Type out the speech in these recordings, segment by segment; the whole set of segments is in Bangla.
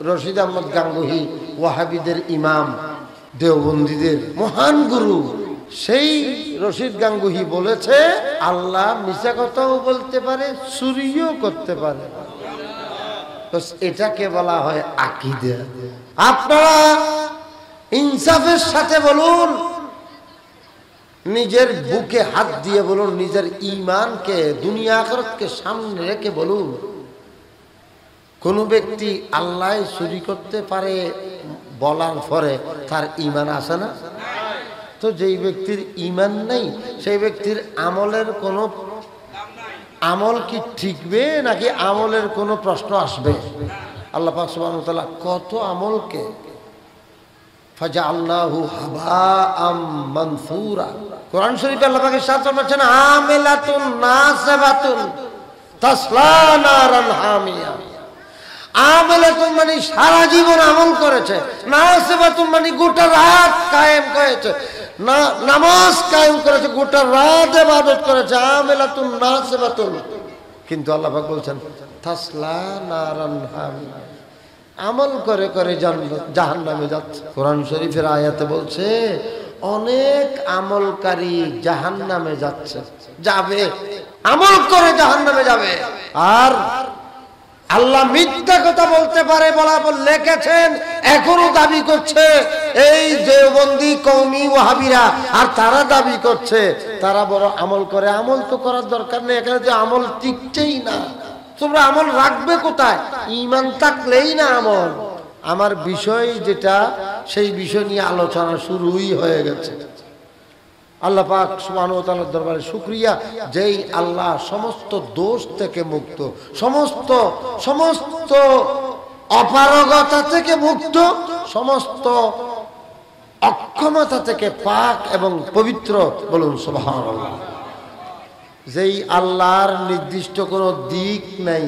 রশিদ আহমদ গাঙ্গুহি ওয়াহাবিদের ইমাম, দেওবন্দীদের মহান গুরু, সেই রশিদ গাঙ্গুহি বলেছে আল্লাহ মিছা কথাও বলতে পারে, চুরিও করতে পারে। এটাকে বলা হয় আকীদা। আপনারা ইনসাফের সাথে বলুন, নিজের বুকে হাত দিয়ে বলুন, নিজের ঈমানকে দুনিয়া আখিরাতকে সামনে রেখে বলুন, কোন ব্যক্তি আল্লাহ চুরি করতে পারে বলার পরে তার ঈমান আছে না? তো যেই ব্যক্তির ঈমান নেই সেই ব্যক্তির আমলের কোনো আমল কি ঠিকবে নাকি আমলের কোনো প্রশ্ন আসবে? আল্লাহ পাক সুবহানাহু ওয়া তাআলা কত আমলকে ফাজআলনাহু হাবাআম মানসুরা, কোরআন শরীফে আল্লাহ পাক ইরশাদ করেছেন আমিলাতুন নাসিবাতুন তাসলা নারান হামিয়া। আমিলাতুন মানে সারা জীবন আমল করেছে, নাসিবাতুন মানে গোটা রাত কায়েম করেছে, নামাজ কায়েম করেছে, গোটা রাত ইবাদত করেছে, আমিলাতুন নাসিবাতুন। কিন্তু আল্লাহ পাক বলছেন তাসলা নারান হামিয়া, আমল করে করে জাহান্নামে যাচ্ছে। কোরআন শরীফের আয়াতে বলছে অনেক আমলকারী জাহান্নামে যাচ্ছে, যাবে, আমল করে জাহান্নামে যাবে। আর আল্লাহ মিথ্যা কথা বলতে পারে বলা লিখেছেন, এখনো দাবি করছে এই দেওবন্দি কওমি ওয়াহাবিরা, আর তারা দাবি করছে তারা বড় আমল করে। আমল তো করার দরকার নেই, এখানে যে আমল টিকছেই না। তোমরা আমল রাখবে কোথায়? ঈমান থাকলেই না আমল। আমার বিষয় যেটা, সেই বিষয় নিয়ে আলোচনা শুরুই হয়ে গেছে। আল্লাহ পাক সুবহানাহু ওয়া তাআলার দরবারে শুকরিয়া, যেই আল্লাহ সমস্ত দোষ থেকে মুক্ত, সমস্ত অপারগতা থেকে মুক্ত, সমস্ত অক্ষমতা থেকে পাক এবং পবিত্র। বলুন সুবহানাল্লাহ। যেই আল্লাহর নির্দিষ্ট কোনো দিক নাই,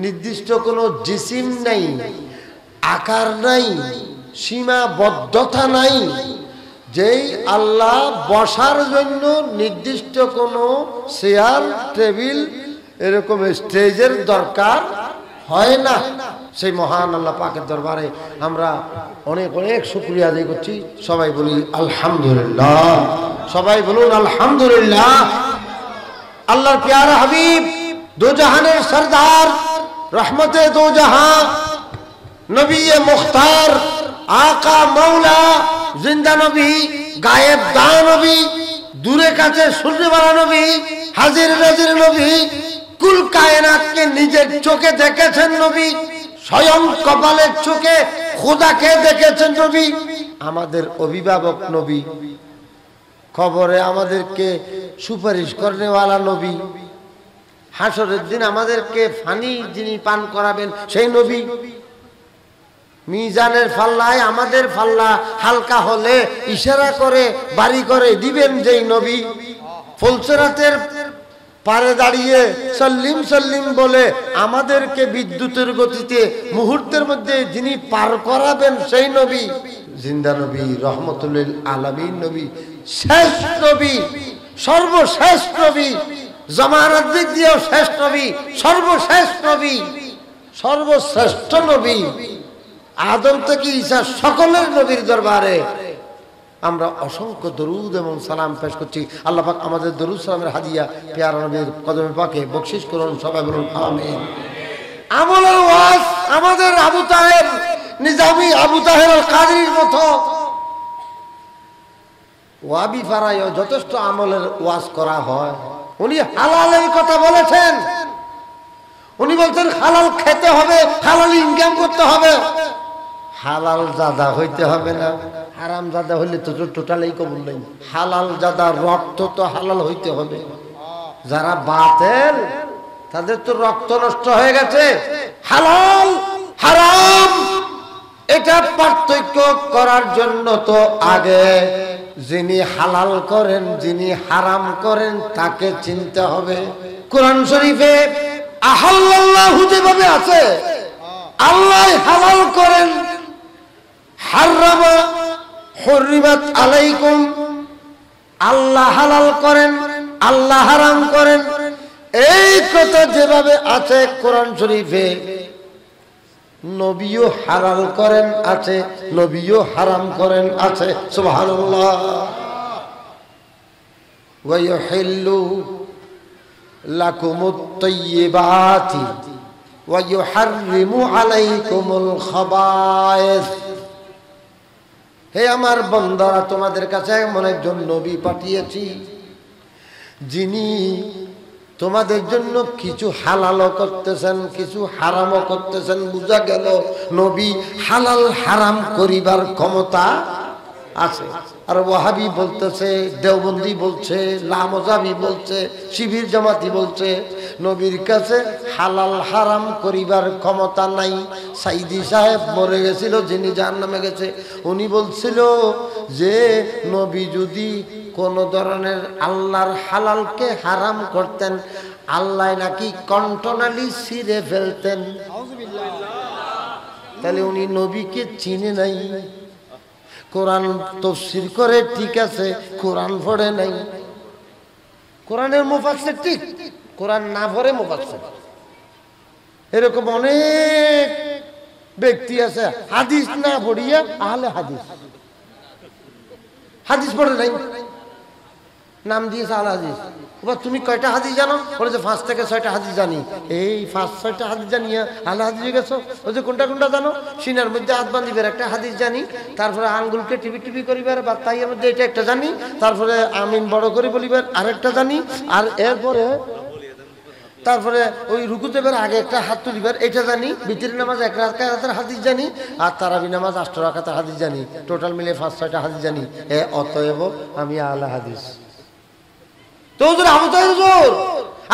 নির্দিষ্ট কোনো জিসিম নাই, আকার নাই, সীমাবদ্ধতা নাই, যেই আল্লাহ বসার জন্য নির্দিষ্ট কোনো চেয়ার টেবিল এরকম স্টেজের দরকার হয় না, সেই মহান আল্লাহ পাকের দরবারে আমরা অনেক অনেক শুকরিয়া আদায় করছি। সবাই বলি আলহামদুলিল্লাহ, সবাই বলুন আলহামদুলিল্লাহ। আল্লাহর প্যারা হাবিব, দো জাহানের সরদার, রহমতে দো জাহান, নবী মুখতার, আকা মৌলা, জিন্দা নবী, গায়েব দা নবী, দূরে কাছে শুননেওয়ালা নবী, হাজির নাজির নবী, কুল কায়নাতকে নিজের চোখে দেখেছেন নবী, স্বয়ং কপালের চোখে খোদাকে দেখেছেন নবী, আমাদের অভিভাবক নবী, খবরে আমাদেরকে সুপারিশ করনেওয়ালা নবী, হাসরের দিন আমাদেরকে পানি যিনি পান করাবেন সেই নবী, মিজানের ফাল্লায় আমাদের ফাল্লা হালকা হলে ইশারা করে বাড়ি করে দিবেন যেই নবী, ফুলসরাতের পারে দাঁড়িয়ে সাল্লিম সাল্লিম বলে আমাদেরকে বিদ্যুতের গতিতে মুহূর্তের মধ্যে যিনি পার করাবেন সেই নবী, জিন্দা নবী, রহমতুল আলামিন নবী, শেষ নবী, সর্বশেষ নবী, জামানার দিক দিয়েও শেষ নবী, সর্বশেষ নবী, সর্বশ্রেষ্ঠ নবী, আদম থেকে ঈসা সকলের নবীর দরবারে আমরা অসংখ্য দরুদ এবং সালাম পেশ করছি। আল্লাহ পাক আমাদের দরুদ সালামের হাদিয়া প্যারা নবীর কদমে পাকে বকশিশ করুন। সবাই বলুন আমিন। আমলের ওয়াজ আমাদের আবু তাহের নিজামী, আবু তাহের আল কাদরির মতো ওয়াবি ফারায়ও যথেষ্ট আমলের ওয়াজ করা হয়। উনি হালালের কথা বলেছেন, উনি বলছেন হালাল খেতে হবে, হালাল ইনকাম করতে হবে, হালাল জাদা হইতে হবে না। হারাম জাদা হইলে তো টোটালেই কবুল নেই। হালাল জাদা রক্ত তো হালাল হইতে হবে। যারা বাতেল তাদের তো রক্ত নষ্ট হয়ে গেছে। হালাল হারাম এটা পার্থক্য করার জন্য তো আগে যিনি হালাল করেন, যিনি হারাম করেন তাকে চিনতে হবে। কোরআন শরীফে আহাল্লাল্লাহু যেভাবে আছে, আল্লাহ হালাল করেন, হারামা হুররিমাত আলাইকুম, আল্লাহ হালাল করেন, আল্লাহ হারাম করেন, এই কথা যেভাবে আছে কোরআন শরীফে নবীও হালাল করেন আছে, নবীও হারাম করেন আছে। সুবহানাল্লাহ। ওয়া ইউহিল্লু লাকুমুত তাইয়্যিবাতি ওয়া ইউহাররিমু আলাইকুমুল খাবায়েস। হে আমার বান্দারা, তোমাদের কাছে এমন একজন নবী পাঠিয়েছি যিনি তোমাদের জন্য কিছু হালালও করতেছেন, কিছু হারামও করতেছেন। বুঝা গেল নবী হালাল হারাম করিবার ক্ষমতা আছে। আর ওয়াহাবি বলতেছে, দেওবন্দি বলছে, লামজাবি বলছে, শিবির জামাতি বলছে নবীর কাছে হালাল হারাম করিবার ক্ষমতা নাই। সাইদি সাহেব মরে গেছিল, যিনি জাহান্নামে গেছে, উনি বলছিল যে নবী যদি কোন ধরনের আল্লাহর হালালকে হারাম করতেন, আল্লাহ নাকি কণ্ঠনালী ছিঁড়ে ফেলতেন। তাহলে উনি নবীকে চিনে নাই। কোরআন তাফসীর করে ঠিক আছে, কোরআন পড়ে নাই। কোরআনের মুফাসসির ঠিক, কোরআন না পড়ে মুফাসসির। এরকম অনেক ব্যক্তি আছে হাদিস না পড়িয়া আহলে হাদিস, হাদিস পড়ে নাই, নাম দিয়েছে আল হাদিস। এবার তুমি কয়টা হাদিস জানো? বলে যে 5 থেকে 6টা হাদিস জানি। এই 5-6টা হাদিস জানিয়া আল হাদিস গেছো? ওই যে কোনটা কোনটা জানো? সিনার মধ্যে হাত বান্ধিবার একটা হাদিস জানি, তারপরে আঙ্গুলকে টিপি টিপি করিবার বা তাইয়ের মধ্যে এটা একটা জানি, তারপরে আমিন বড় করে বলিবার আরেকটা জানি, আর এরপরে তারপরে ওই রুকু দেবার আগে একটা হাত তুলিবার এটা জানি, বিতির নামাজ 1 রাকাতের হাদিস জানি, আর তারাবি নামাজ 8 রাকাতের হাদিস জানি। টোটাল মিলে 5-6টা হাদিস জানি। অতএব আমি আহলে হাদিস। তো হুজুর আবু তাহের হুজুর,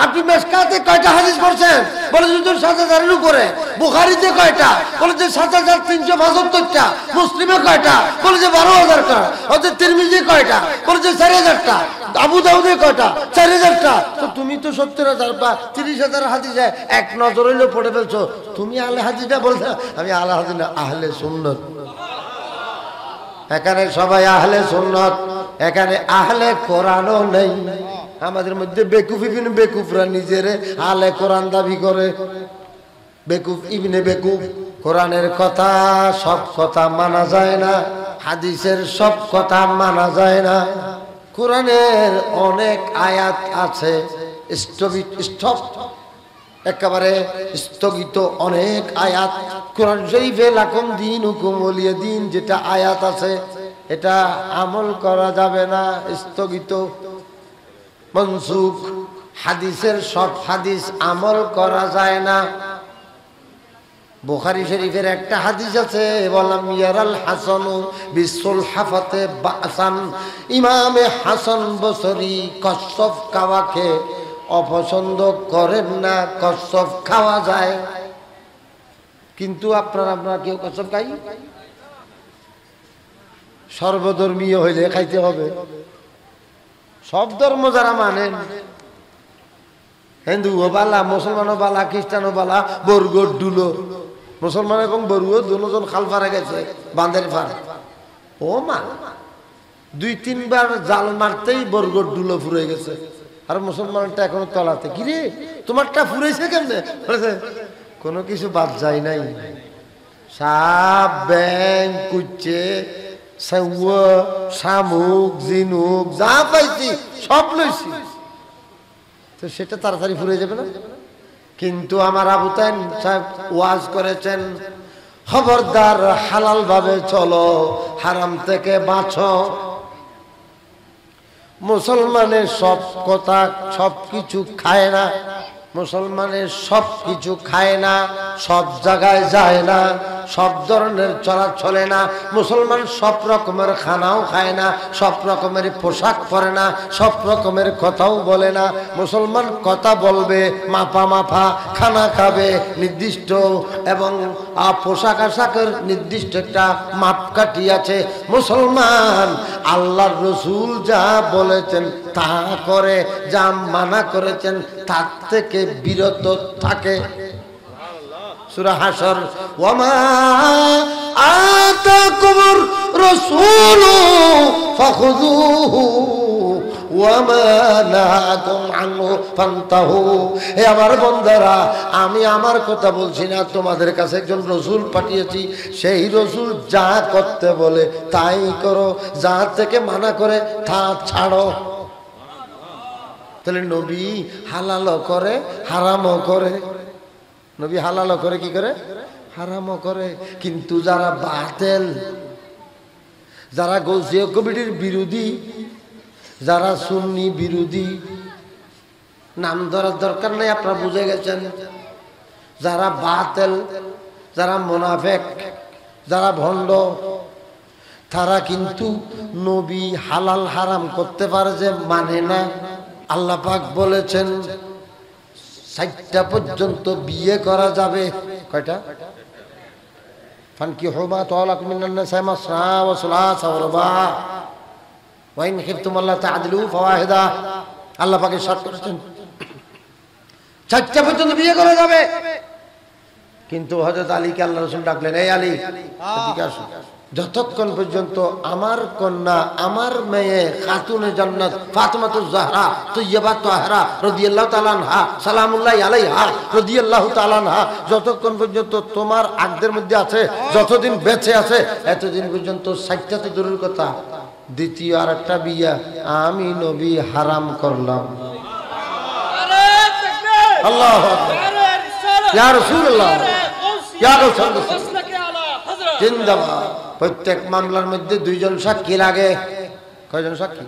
আপনি মেশকাতে কয়টা হাদিস পড়ছেন? বলে হুজুর 7000-এর উপরে। বুখারীতে কয়টা? বলে যে 7375টা। মুসলিমে কয়টা? বলে যে 12000টা। ওদের তিরমিজি কয়টা? বলে যে 4000টা। আবু দাউদে কয়টা? 4000টা। তো তুমি তো 70000 বা 30000 হাদিসে এক নজর হইলো পড়ে ফেলছো। তুমি আহলে হাদিসটা বলছো? আমি আহলে হাদিস না, আহলে সুন্নাত। এখানে সবাই আহলে সুন্নাত, এখানে আহলে কোরআনও নেই। আমাদের মধ্যে বেকুফ ইবনে বেকুফরা নিজেরে আহলে কোরআন দাবি করে। বেকুফ ইবনে বেকুফ। কোরআনের কথা সব কথা মানা যায় না, হাদিসের সব কথা মানা যায় না। কোরআনের অনেক আয়াত আছে একেবারে স্থগিত, অনেক আয়াত। কোরআন শরীফে লাকুম দীনুকুম ওয়ালিয়া দীন যেটা আয়াত আছে, এটা আমল করা যাবে না, স্থগিত, মনসুখ। হাদিসের সব হাদিস আমল করা যায় না। বুখারী শরীফের একটা হাদিস আছে, বললাম ইয়ারাল হাসানু বিসুল হাফাতে বাসান। ইমামে হাসান বসরি কসব খাওয়াকে অপছন্দ করেন না। কসব খাওয়া যায়, কিন্তু আপনারা কেউ কসব খাই? সর্বধর্মীয় হইলে খাইতে হবে। সব ধর্ম যারা মানেন, হিন্দুও বালা, মুসলমানও বালা, খ্রিস্টানও বালা, বরগোর ডুলো। মুসলমান এবং বরুও দুজন খাল পারে গেছে, বাঁধের পার। ও মা, 2-3 বার জাল মারতেই বরগোর ডুলো ফুরে গেছে, আর মুসলমানটা এখনো তলাতে। কিরে তোমারটা ফুরেছে কেমনে? কোনো কিছু বাদ যায় নাই। সাপ, ব্যাং, কুচ্ছে, শামুক, জিনুক যা পাইছি সব লইছি, তো সেটা তাড়াতাড়ি ফুরে যাবে না? কিন্তু আমার আবু তাহের সাহেব ওয়াজ করেছেন, খবরদার হালাল ভাবে চলো, হারাম থেকে বাঁচো। মুসলমানের সব কথা সব কিছু খায় না, মুসলমানের সব কিছু খায় না, সব জায়গায় যায় না, সব ধরনের চলে না। মুসলমান সব রকমের খানাও খায় না, সব রকমের পোশাক পরে না, সব রকমের কথাও বলে না। মুসলমান কথা বলবে মাপা মাপা, খানা খাবে নির্দিষ্ট, এবং পোশাক আশাকের নির্দিষ্ট একটা মাপকাঠি আছে। মুসলমান আল্লাহর রসুল যা বলেছেন তা করে, যা মানা করেছেন তার থেকে বিরত থাকে। সূরা হাশর, ওয়ামা আতাকুমুর রাসূলু ফাখুযুহু ওয়া মা নাহাকুম আনহু ফান্তাহু। হে আমার বান্দারা, আমি আমার কথা বলছি না, তোমাদের কাছে একজন রাসূল পাঠিয়েছি, সেই রাসূল যা করতে বলে তাই করো, যা থেকে মানা করে তা ছাড়ো। তাহলে নবী হালালও করে হারামও করে, নবী হালালও করে, কি করে? হারামও করে। কিন্তু যারা বাতিল, যারা গৌসিয়া কমিটির বিরোধী, যারা সুন্নি বিরোধী, নাম ধরার দরকার নেই, আপনারা বুঝে গেছেন, যারা বাতিল, যারা মুনাফিক, যারা ভণ্ড, তারা কিন্তু নবী হালাল হারাম করতে পারে যে মানে না। আল্লাহ পাক বলেছেন 60টা পর্যন্ত বিয়ে করা যাবে। কয়টা? ফানকিহু মা তালাক মিনান নিসা মাসনা ওয়া সুলাসা ওয়া রুবা ওয়া ইন খিফতুম আল্লা তা'দিলু ফাওয়াহিদা। আল্লাহ পাক ইরশাদ করেছেন 60টা পর্যন্ত বিয়ে করা যাবে। কিন্তু হযরত আলীকে আল্লাহ রাসূল ডাকলেন, এই আলী এদিকে আসো, যতক্ষণ পর্যন্ত আমার কন্যা, আমার মেয়ে খাতুনে জান্নাত ফাতিমাতুজ জাহরা তৈয়বা তাহরা রাদিয়াল্লাহু তাআলা আনহা সালামুল্লাহি আলাইহা রাদিয়াল্লাহু তাআলা আনহা যতক্ষণ পর্যন্ত তোমার আকদের মধ্যে আছে, যতদিন বেঁচে আছে, এতদিন পর্যন্ত 60টা তো দূরের কথা, দ্বিতীয় আরেকটা বিয়া আমি নবী হারাম করলাম। আল্লাহু আকবার, ইয়া রাসূলুল্লাহ, ইয়া রাসূলুল্লাহ, জিন্দাবাদ। প্রত্যেক মামলার মধ্যে 2 জন সাক্ষী লাগে। কয়জন সাক্ষী?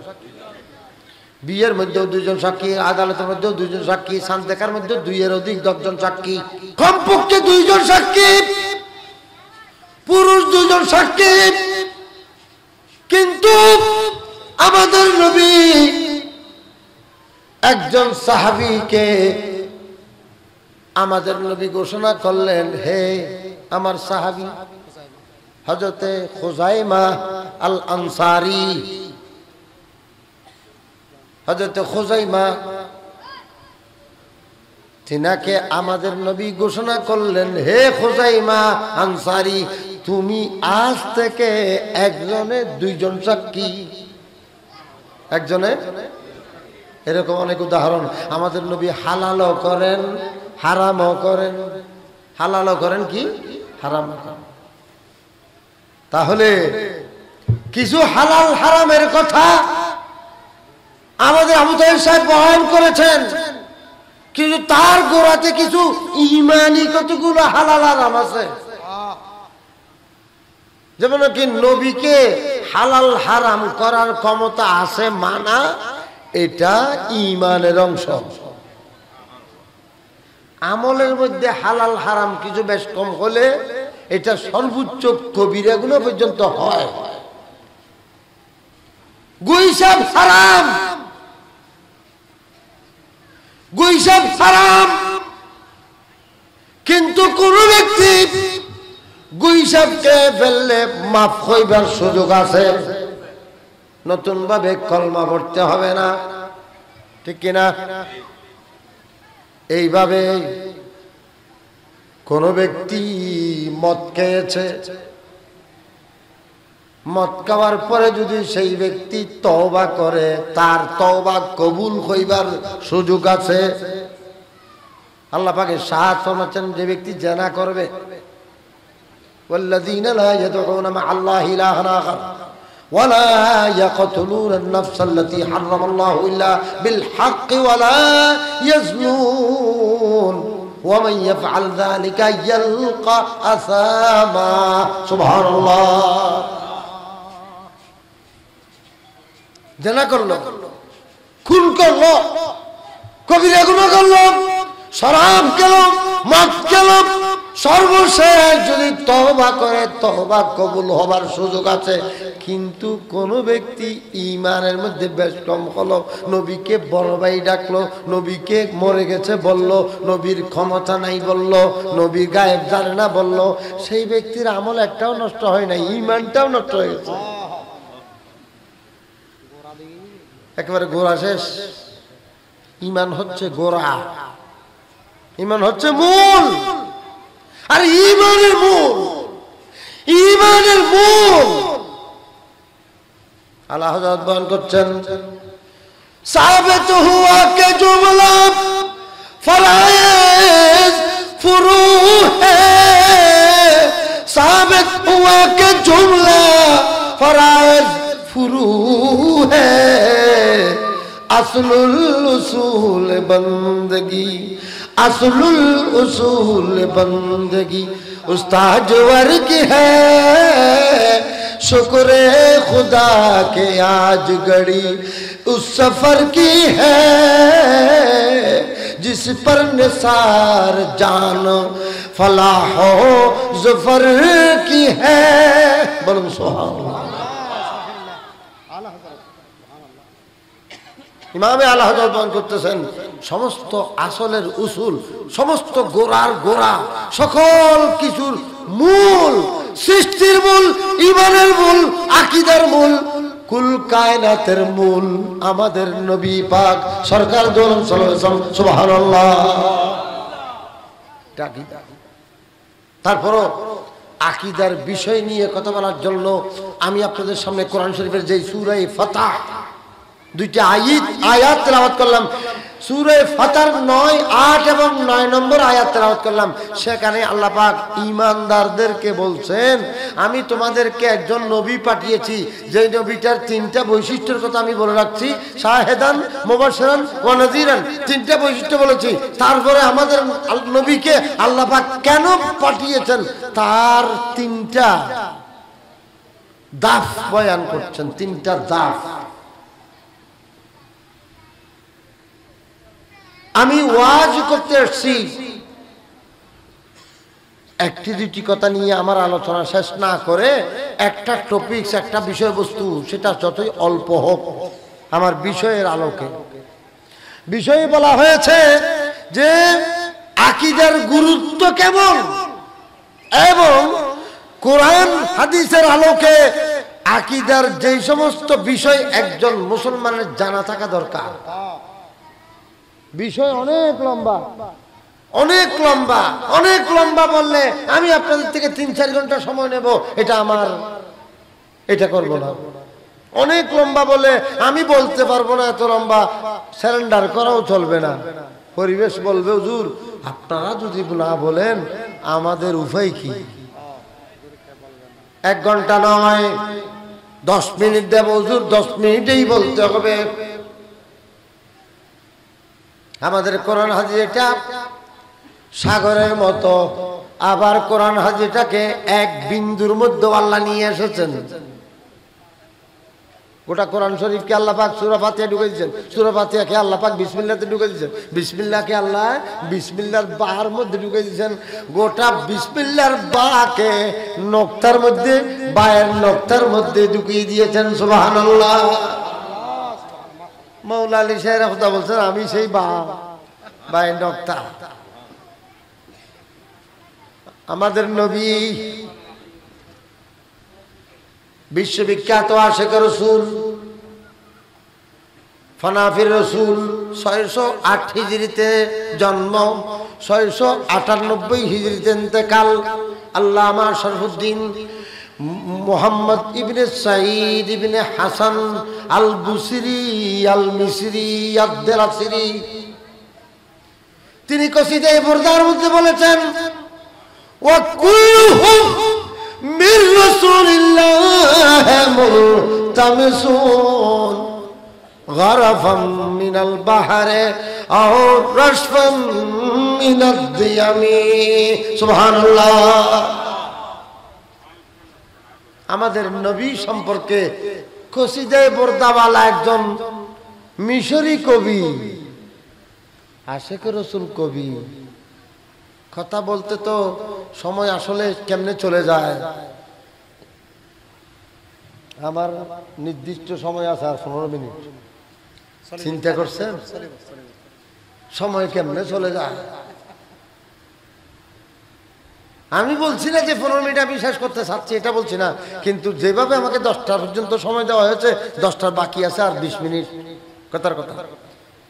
বিয়ের মধ্যেও 2 জন সাক্ষী, আদালতের মধ্যেও 2 জন সাক্ষী, সান্দেকার মধ্যে 2 এর অধিক 10 জন সাক্ষী, কমপক্ষে 2 জন সাক্ষী, পুরুষ 2 জন সাক্ষী। কিন্তু আমাদের নবী একজন সাহাবীকে আমাদের নবী ঘোষণা করলেন, হে আমার সাহাবী হযরতে খুজাইমা আল আনসারী, হযরতে খুজাইমা, তিনাকে আমাদের নবী ঘোষণা করলেন, হে খুজাইমা আনসারী, তুমি আজ থেকে একজনে 2 জন সাক্ষী, একজনে। এরকম অনেক উদাহরণ। আমাদের নবী হালালও করেন হারামও করেন, হালালও করেন কি হারামও করেন। তাহলে কিছু হালাল হারামের কথা আমাদের আবু তাহের সাহেব বয়ান করেছেন, কিন্তু তার গোড়াতে কিছু ঈমানি কতগুলো হালাল হারাম আছে। যেমন কি নবীকে হালাল হারাম করার ক্ষমতা আছে মানা, এটা ঈমানের অংশ। আমলের মধ্যে হালাল হারাম কিছু বেশ কম হলে এটা সর্বোচ্চ কবিরা গুনাহ পর্যন্ত হয়। গুইসাব হারাম, গুইসাব হারাম, কিন্তু কোন ব্যক্তি গুইসাবকে ফেললে মাফ হইবার সুযোগ আছে, নতুন ভাবে কলমা পড়তে হবে না, ঠিক কিনা? এইভাবে কোন ব্যক্তি মদ খেয়েছে, মদ খাওয়ার পরে যদি সেই ব্যক্তি তওবা করে, তার তওবা কবুল হইবার সুযোগ আছে। আল্লাহ পাক ইরশাদ ফরমাচ্ছেন, যে ব্যক্তি জিনা করবে, ওয়াল্লাযীনা লা ইয়াদউনা মা'আল্লাহি ইলাহান আখার ওয়ালা ইয়াকতুলুনা আন-নাফস আল্লাতী হারামাল্লাহু ইল্লা বিল হাক্কি ওয়ালা ইয়াজনুন ومن يفعل ذلك يلقى أثاما سبحان الله। জিনা করলো, খুন করলো, কবিরা গুনাহ করলো, শরাব খেলো, মদ খেলো, সর্বশেষ যদি তওবা করে তওবা কবুল হবার সুযোগ আছে। কিন্তু কোন ব্যক্তি ঈমানের মধ্যে বেশ কম হলো, নবীকে বড় ভাই ডাকলো, নবীকে মরে গেছে বলল, নবীর ক্ষমতা নাই বলল, নবী গায়েব জানে না বলল, সেই ব্যক্তির আমল একটাও নষ্ট হয় না, ঈমানটাও নষ্ট হয়ে গেছে, একেবারে গোড়া শেষ। ঈমান হচ্ছে গোড়া, ঈমান হচ্ছে মূল। আর ঈমানের মূল, ঈমানের মূল আল্লাহ হযরত বয়ান করছেন, साबित हुआ के जुमला फराइज फुरू है, साबित हुआ के जुमला फराइज फुरू है, असलुल उसूल बंदगी, असलुल उसूल बंदगी उस्ताद वर्ग है, शुक्र खुदा के आज घड़ी उस सफर की है, जिस पर निसार जान फलाहो ज़फर की है। बोलो सुभान अल्लाह। ইমামে আলা হযরত বয়ান করতেছেন সমস্ত আসলের উসুল, সমস্ত গোড়ার গোড়া, সকল কিছুর মূল, সৃষ্টির মূল, ঈমানের মূল, আকীদার মূল, কুল কায়নাতের মূল আমাদের নবী পাক সরকার দো আলম সাল্লাল্লাহু আলাইহি ওয়াসাল্লাম। সুবহানাল্লাহ। তারপরও আকীদার বিষয় নিয়ে কথা বলার জন্য আমি আপনাদের সামনে কোরআন শরীফের যে সূরা ফাতাহ দুইটা আয়াত তেলাওয়াত করলাম, সূরা ফাতার 9, 8 এবং 9 নম্বর আয়াত তেলাওয়াত করলাম। সেখানে আল্লাহ পাক ঈমানদারদেরকে বলছেন, আমি তোমাদেরকে একজন নবী পাঠিয়েছি, যে নবীটার 3টা বৈশিষ্ট্যের কথা আমি বলে রাখছি, শাহেদান মুবাশশিরান ওয়া নাযীরান, 3টা বৈশিষ্ট্য বলেছি। তারপরে আমাদের নবীকে আল্লাহ পাক কেন পাঠিয়েছেন তার 3টা দাফ বয়ান করছেন, 3টা দাফ। আমি ওয়াজ করতে আসছি, একটি দুটি কথা নিয়ে আমার আলোচনা শেষ না করে একটা টপিকস, একটা বিষয়বস্তু, সেটা যতই অল্প হোক আমার বিষয়ের আলোকে। বিষয়ে বলা হয়েছে যে আকীদার গুরুত্ব কেমন এবং কোরআন হাদিসের আলোকে আকীদার যে সমস্ত বিষয় একজন মুসলমানের জানা থাকা দরকার। বিষয় অনেক লম্বা, অনেক লম্বা, অনেক লম্বা বললে আমি আপনাদের থেকে 3-4 ঘন্টা সময় নেব, এটা করব না। অনেক লম্বা বলে আমি বলতে পারবো না, এত লম্বা সারেন্ডার করাও চলবে না। পরিবেশ বলবে হুজুর আপনারা যদি না বলেন আমাদের উপায় কি? 1 ঘন্টা নয়, 10 মিনিট দেব হুজুর, 10 মিনিটেই বলতে হবে। আমাদের কোরআন হাদিস এটা সাগরের মতো, আবার কোরআন হাদিসটাকে এক বিন্দুর মধ্যে আল্লাহ নিয়ে এসেছেন। গোটা কোরআন শরীফকে আল্লাহ পাক সূরা ফাতিহা ঢুকে দিয়েছেন, সূরা ফাতিহাকে আল্লাহ পাক বিসমিল্লাহতে ঢুকে দিয়েছেন, বিসমিল্লাহকে আল্লাহ বিসমিল্লাহর বার মধ্যে ঢুকে দিয়েছেন। গোটা বিসমিল্লাহর বাকে নক্তার মধ্যে, বায়ের নক্তার মধ্যে ঢুকিয়ে দিয়েছেন। সুবহানাল্লাহ। মৌলা আলী সাহেব কথা বলছেন, আমি সেই বায়ের নক্তা। আমাদের নবী বিশ্ববিখ্যাত আশিক রাসূল, ফানাফির রাসূল, 608 হিজরিতে জন্ম, 698 হিজরিতে ইন্তেকাল। আল্লামা শরফুদ্দীন মুহাম্মদ ইবনে সাঈদ ইবনে হাসান আল বুসরি আল মিসরি আদ-দারাসিরি, তিনি কসিদা বুরদার মধ্যে বলেছেন, ওয়া কুল্লুহুম মির রাসূলিল্লাহ মুলতামিসুন গরাফাম মিনাল বাহরে আও রাশফাম মিনাদ দিয়ামি। সুবহানাল্লাহ। আমাদের নবী সম্পর্কে কসিদায়ে বুরদাওয়ালা একজন মিশরি কবি, আশিক রাসূল কবি। কথা বলতে তো সময় আসলে কেমনে চলে যায়। আমার নির্দিষ্ট সময় আছে আর 15 মিনিট। চিন্তা করছেন সময় কেমনে চলে যায়? আমি বলছি না যে 15 মিনিট আমি শেষ করতে চাচ্ছি, এটা বলছি না, কিন্তু যেভাবে আমাকে 10টা পর্যন্ত সময় দেওয়া হয়েছে, 10টার বাকি আছে আর 20 মিনিট।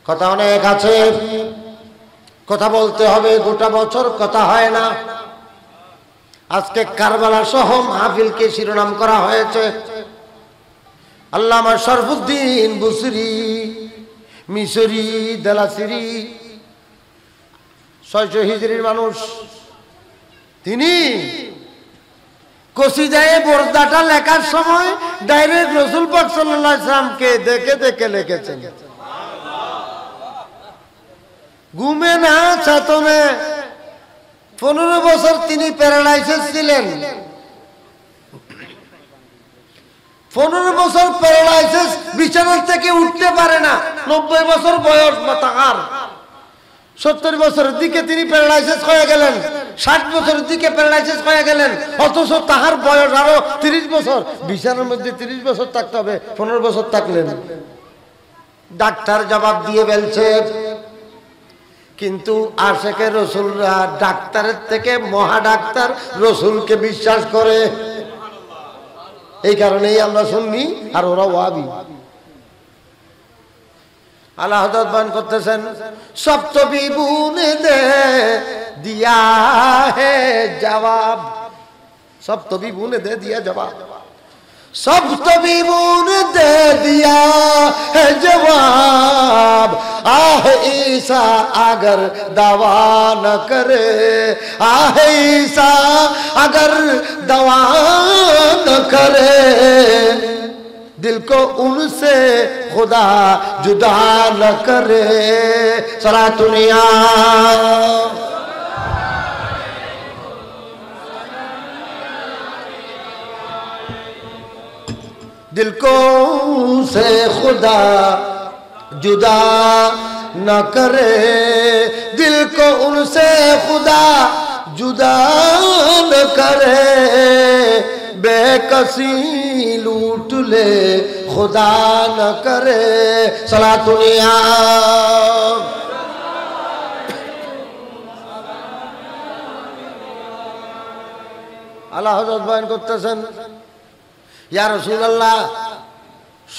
কথা অনেক আছে, কথা বলতে হবে, গোটা বছর কথা হয় না। আজকে কারবালা সহ মাহফিলকে শিরোনাম করা হয়েছে আল্লামা শরফুদ্দীন বুসরি মিশরি দেলাসিরি 600 হিজরির মানুষ। তিনি কসিদায়ে বরদাটা লেখার সময় ডাইরেক্ট রাসূল পাক সাল্লাল্লাহু আলাইহি সাল্লামকে দেখে দেখে লিখেছেন। ঘুমে না চেতনে 15 বছর তিনি প্যারালাইসিস ছিলেন। 15 বছর প্যারালাইসিস, বিছানা থেকে উঠতে পারে না। 90 বছর বয়স তাহার। 70 বছরের দিকে তিনি প্যারালাইসিস হয়ে গেলেন, 60 বছরের দিকে প্যারালাইসিস হয়ে গেলেন। অথচ তাহার বয়স আরো 30 বছর। বিছানার মধ্যে 30 বছর থাকতে হবে, 15 বছর থাকলেন। ডাক্তার জবাব দিয়ে বলছে, কিন্তু আশেকে রসুলরা ডাক্তারের থেকে মহা ডাক্তার রসুলকে বিশ্বাস করে। এই কারণেই আমরা সুন্নি আর ওরা ওয়াহাবি। আলা হযরত বয়ান করতেছেন, সব তবিবু নে দে দিয়া হে জবাব, সব তবিবু নে দে দিয়া জবাব, सब तबीबों ने दे दिया है जवाब। आह ईसा अगर दवा न करे, आह ईसा अगर दवा न करे, दिल को उनसे खुदा जुदा न करे। सला दुनिया दिल को से खुदा जुदा न करे, दिल को उनसे खुदा जुदा न करे, बेकसी लूट ले खुदा न करे। सला दुनिया আল্লাহ হযরত বয়ান করতেছেন, ইয়া রাসূলুল্লাহ,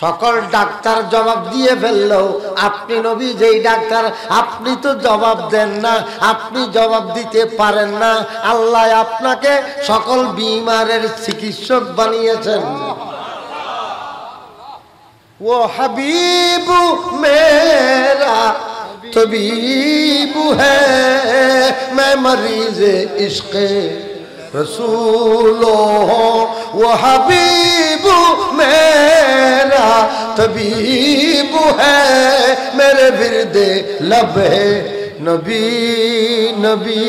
সকল ডাক্তার জবাব দিয়ে ফেললো, আপনি নবী যেই ডাক্তার, আপনি তো জবাব দেন না, আপনি জবাব দিতে পারেন না। আল্লাহ আপনাকে সকল বিমারের চিকিৎসক বানিয়েছেন। ও হাবিব মেরা তবিব হ্যায়, मैं मरीज इश्क रसूलो वो हबीब मेरा तबीब है, मेरे विरदे लब है नबी नबी।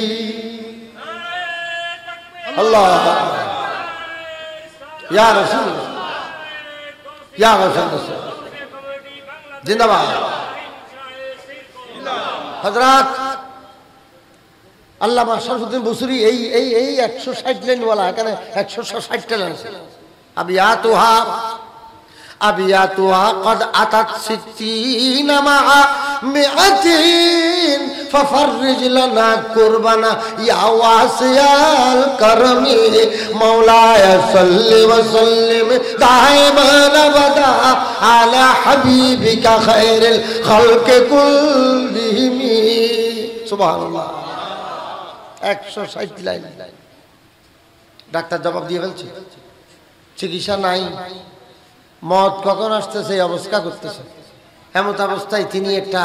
अल्लाह या रसूल या रसूल जिंदाबाद। हजरात আল্লামা শরফুদ্দীন বুসরি এই এই এই 160 লাইনওয়ালা, এখানে 160টা লাইন আছে। আবিয়াতুহা আবিয়াতুহা قد اتت 60 مع 200 ففرج لنا قربنا يا واسع الكرم مولاي صل وسلم دائما ابدا على حبيبك خير الخلق كلهم। সুবহান আল্লাহ। 160 লাইন। ডাক্তার জবাব দিয়ে ফেলছে, চিকিৎসা নাই, মত কখন আসতেছে এই অবস্থা করতেছে। এমত অবস্থায় তিনি একটা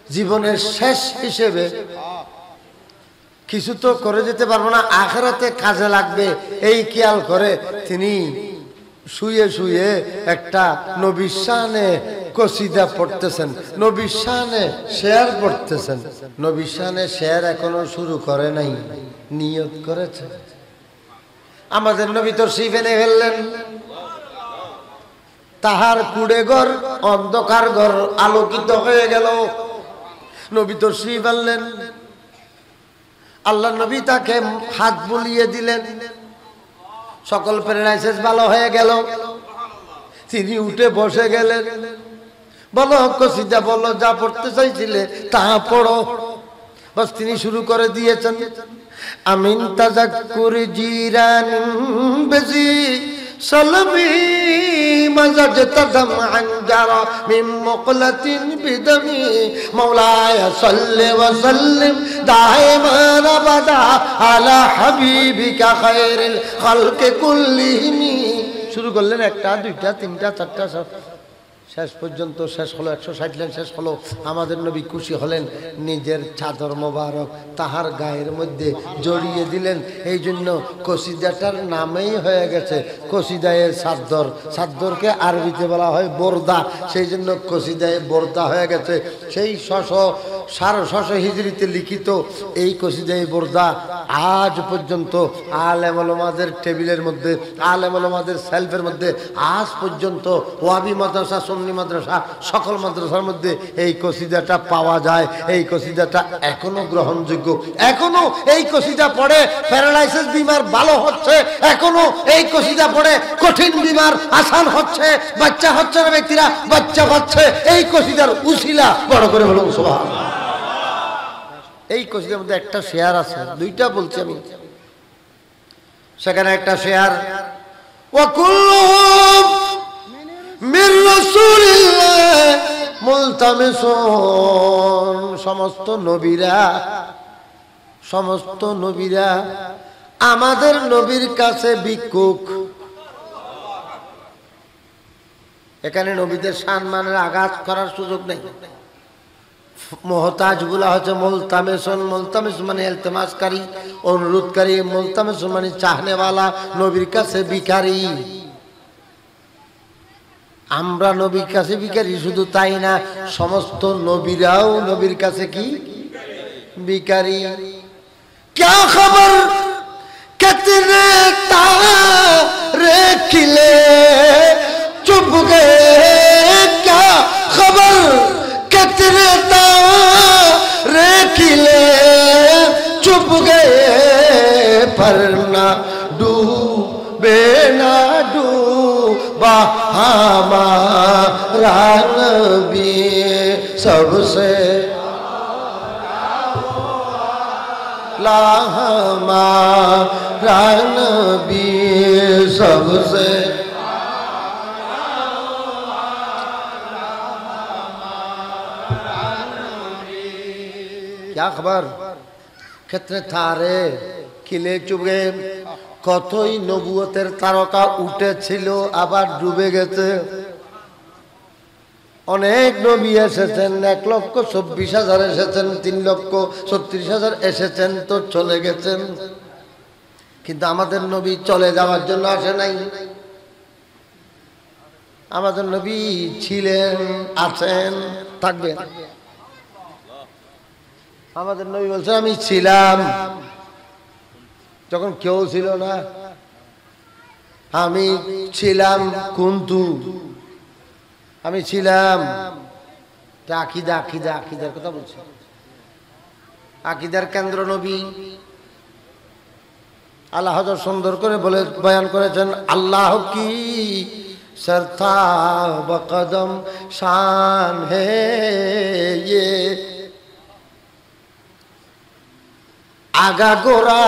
জীবনের শেষ হিসেবে কিছু তো করে যেতে পারবো না, আখিরাতে কাজে লাগবে এই খেয়াল করে তিনি শুয়ে শুয়ে একটা নবীর শানে কসিদা পড়তেছেন, নবীর শানে শেয়ার পড়তেছেন। নবীর শানে শেয়ার এখনো শুরু করে নাই, নিয়ত করেছে। আমাদের নবী তো শিফেনে ফেললেন, তাহার কুড়ে ঘর অন্ধকার ঘর আলোকিত হয়ে গেল। নবী তো শিফ আনলেন, আল্লাহ নবী তাকে হাত বুলিয়ে দিলেন, সকল প্যারালাইসিস ভালো হয়ে গেল। তিনি উঠে বসে গেলেন, বলো কসিদা বলো, যা পড়তে চাইছিলে তা পড়ো। বাস তিনি শুরু করে দিয়েছেন, আমিন তাজাক্কুর জিরানিন বেজি সালামি মাজাজ তাদাম আনজারা মিন মুকলাতিন বিদামি মাওলায় সাল্লি ওয়া সাল্লিম দাইমান আবাদা আলা হাবিবিকা খায়রিল খালকি কুল্লিহিম। শুরু করলেন 1টা 2টা 3টা 4টা সব শেষ পর্যন্ত শেষ হলো, 160 লাইন শেষ হলো। আমাদের নবী খুশি হলেন, নিজের চাদর মোবারক তাহার গায়ের মধ্যে জড়িয়ে দিলেন। এই জন্য কসিদাটার নামেই হয়ে গেছে কসিদায়ে সাদ্দর। সাদ্দরকে আরবিতে বলা হয় বোরদা, সেই জন্য কসিদায়ে বোরদা হয়ে গেছে। সেই 650 হিজরিতে লিখিত এই কসিদায়ে বোরদা আজ পর্যন্ত আলেম ওলামাদের টেবিলের মধ্যে, আলেম ওলামাদের সেলফের মধ্যে আজ পর্যন্ত ওয়াবি মাদ্রাসা, সুন্নি মাদ্রাসা, সকল মাদ্রাসার মধ্যে এই কসিদাটা পাওয়া যায়। এই কসিদাটা এখনো গ্রহণযোগ্য। এখনো এই কসিদা পড়ে প্যারালাইসিস বিমার ভালো হচ্ছে, এখনো এই কসিদা পড়ে কঠিন বিমার আসান হচ্ছে, বাচ্চা হচ্ছে না ব্যক্তিরা বাচ্চা পাচ্ছে এই কসিদার উসিলা। বড় করে বলুন সুবহানাল্লাহ। এই কসিদার মধ্যে একটা শেয়ার আছে, দুইটা বলছি আমি। সেখানে একটা শেয়ার, ওয়াকুল্লুহুম মির রাসূলিল্লাহ মুলতামিসুন, সমস্ত নবীরা আমাদের নবীর কাছে ভিক্ষুক। এখানে নবীদের সম্মানের আঘাত করার সুযোগ নেই। মোহতাজ গুলা হচ্ছে মুলতামিসুন, মুলতামিস মানে ইলতিমাসকারী, অনুরোধকারী, মুলতামিসুন মানে চাহনেওয়ালা, নবীর কাছে ভিখারি। আমরা নবীর কাছে ভিখারি, শুধু তাই না সমস্ত নবীরাও নবীর কাছে কি ভিখারি। क्या खबर कितने तारे खिले चुप गए, क्या खबर कितने तारे खिले चुप गए, पर ना डूबे ना डूबा हमारा नबी सबसे हमारा नबी सबसे। क्या खबर कितने तारे खिले चुके, কতই নবুয়তের তারকা উঠেছিল আবার ডুবে গেছে। অনেক নবী এসেছেন, 1,24,000 এসেছেন, 3,36,000 এসেছেন তো চলে গেছেন। কিন্তু আমাদের নবী চলে যাওয়ার জন্য আসে নাই। আমাদের নবী ছিলেন, আছেন, থাকবেন। আমাদের নবী বলছেন আমি ছিলাম যখন কেউ ছিল না, আমি ছিলাম কুন্তু, আমি ছিলাম। আকিদার কথা বলছি, আকিদার কেন্দ্র নবী। আল্লাহ হযরত সুন্দর করে বলে বয়ান করেছেন, আল্লাহ কি सरता बकदम शान है ये, আগা গোড়া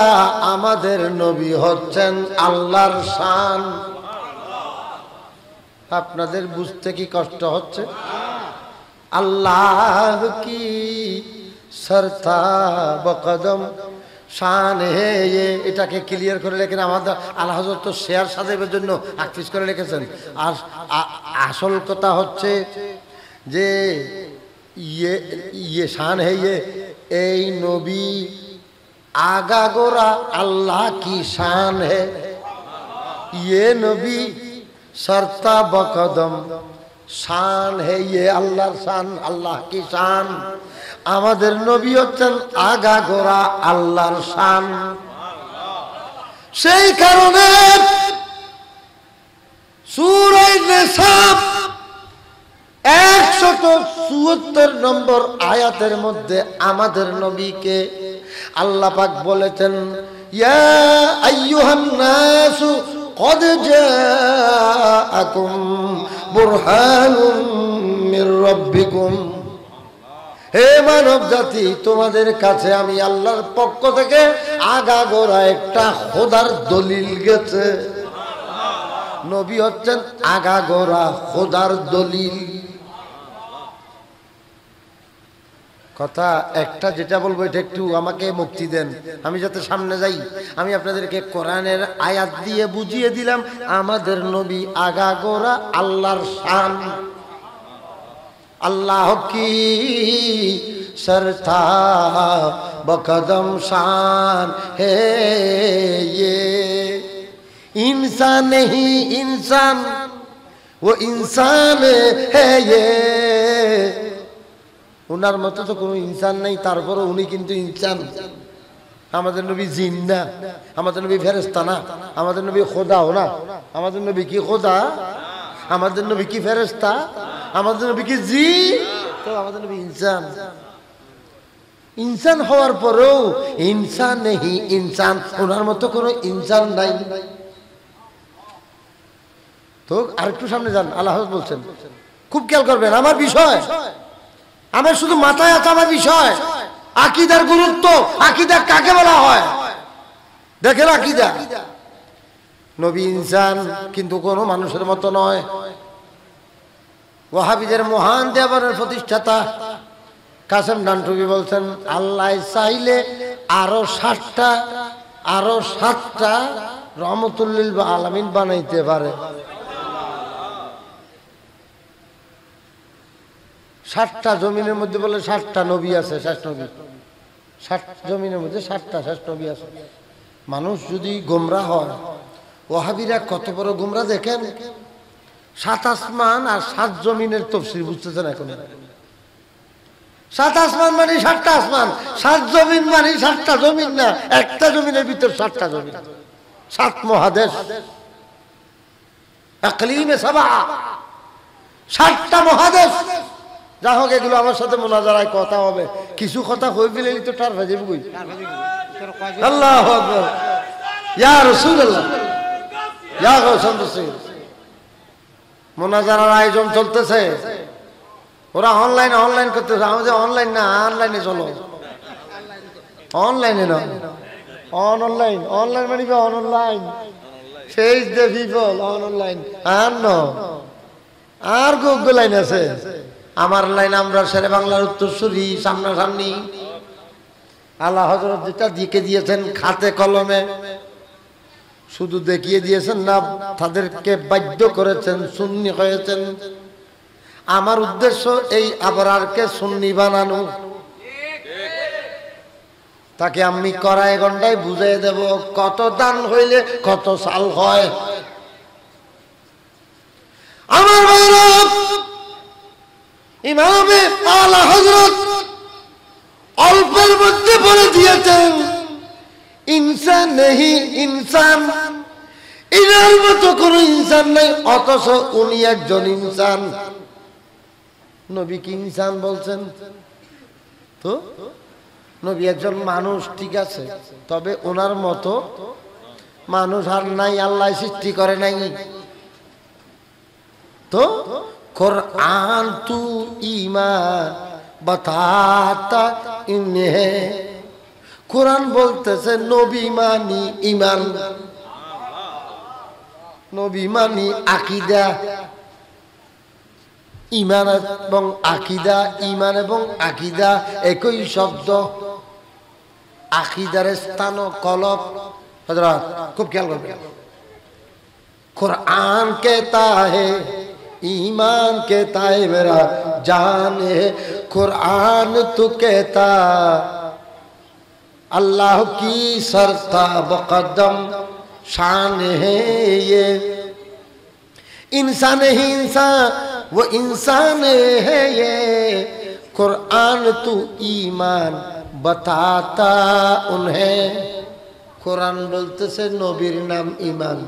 আমাদের নবী হচ্ছেন আল্লাহর শান। আপনাদের বুঝতে কি কষ্ট হচ্ছে? আল্লাহ কি সরতা বকদম শান হে, এটাকে ক্লিয়ার করে লেখেন। আমাদের আল্লাহ হযরত তো শেয়ার সাজাইবার জন্য আকফিস করে লিখেছেন। আর আসল কথা হচ্ছে যে ইয়ে শান হে, এই নবী आगा गोरा अल्लाह की शान है, ये नबी सरता बकदम शान है, ये अल्लाह शान, अल्लाह की शान। आमादेर नबी हच्छेन आगा गोरा अल्लाहर शान। सेई कारणे सूरा निसा 174 নম্বর আয়াতের মধ্যে আমাদের নবীকে আল্লাহ পাক বলেছেন, ইয়া আইয়ুহান নাসু ক্বাদ জাআকুম বুরহানুম মির রাব্বিকুম, হে মানব জাতি তোমাদের কাছে আমি আল্লাহর পক্ষ থেকে আগাগোড়া একটা খোদার দলিল গেছে। নবী হচ্ছেন আগাগোড়া খোদার দলিল। কথা একটা যেটা বলবো এটা একটু আমাকে মুক্তি দেন, আমি যাতে সামনে যাই। আমি আপনাদেরকে কোরআনের আয়াত দিয়ে বুঝিয়ে দিলাম আমাদের নবী আগাগোড়া আল্লাহর শান। अल्लाह की सरता बकदम शान है ये इंसान नहीं इंसान वो इंसान है ये उनार मतो तो कोनो इंसान नहीं तारपर उनी किन्तु इंसान আমাদের নবী জিন না আমাদের নবী ফেরেশতা না আমাদের নবী খোদাও না আমাদের নবী কি খোদা আমাদের নবী কি ফেরেশতা আমাদের নবী কি জিন তো আমাদের নবী ইনসান ইনসান হওয়ার পরেও ইনসান নেই ইনসান ওনার মতো কোনো ইনসান নাই তো আরেকটু সামনে যান আল্লাহ বলছেন খুব খেয়াল করবেন আমার বিষয় আমার শুধু মাথায় আছে আমার বিষয় আকীদার গুরুত্ব আকীদা কাকে বলা হয় দেখেন আকীদা নবী ইনসান কিন্তু কোনো মানুষের মতো নয় ওয়াহাবিদের মহান দেওবন্দের প্রতিষ্ঠাতা কাসেম নানটুবি বলছেন আল্লাহ চাইলে আরো 7টা রহমতুল লিল আলামিন বানাইতে পারে 7টা জমিনের মধ্যে বলে 7টা নবী আছে শেষ নবী 7 জমিনের মধ্যে 7টা শেষ নবী আছে মানুষ যদি গোমরা হয় ওয়াহাবিরা কত বড় গোমরা দেখেন 7 আসমান আর 7 জমিনের তাফসীর বুঝতেছেন এখন 7 আসমান মানে 7টা আসমান 7 জমিন মানে 7টা জমিন না একটা জমিনের ভিতর 7টা জমিন 7 মহাদেশ আকলিমে সাবা 7টা মহাদেশ যা হোক এগুলো আমার সাথে মুনাজারায় কথা হবে কিছু কথা হই ফেলেই তো টার ভেজে কই আল্লাহু আকবার ইয়া রাসূলুল্লাহ ইয়া গাউসুল রাসূল মুনাজারার আয়োজন চলতেছে ওরা অনলাইন করতেছে আমাদের অনলাইন না অনলাইনে চলো অনলাইনে না অনলাইন মানে online face the people online আর নো আর গুগল লাইন আছে আমার লাইন আমরা শেরে বাংলার উত্তরসূরি সামনাসামনি আল্লাহ হযরত যেটা দিকে দিয়েছেন খাতে কলমে শুধু দেখিয়ে দিয়েছেন না তাদেরকে বাধ্য করেছেন সুন্নি হয়েছেন আমার উদ্দেশ্য এই আবরারকে সুন্নি বানানো তাকে আমি কড়াই গন্ডায় বুঝিয়ে দেব কত দান হইলে কত সাল হয় আমার ভাইরা ইমামে আলা হযরত অল্পের মধ্যে বলে দিয়েছেন ইনসান নেই ইনসান ইনার মতো কোন ইনসান নাই অথচ উনি একজন ইনসান নবী কি ইনসান বলছেন তো নবী একজন মানুষ ঠিক আছে তবে ওনার মতো মানুষ আর নাই আল্লাহ সৃষ্টি করে নাই তো कुरान तू ईमान बताता इन्हें कुरान बोलते से नबी मानी ईमान नबी मानी आकीदा ईमान এবং আকিদা ঈমান এবং আকিদা একই শব্দ আকিদার স্থান কলব হযরত খুব খেয়াল করবেন कुरान कहता है ईमान कहता है मेरा जान है कुरान तो कहता अल्लाह की सरता बकदम शान है ये इंसान ही इंसान वो इंसान है ये कुरान तो ईमान बताता उन्हें कुरान बोलते से नबीर नाम ईमान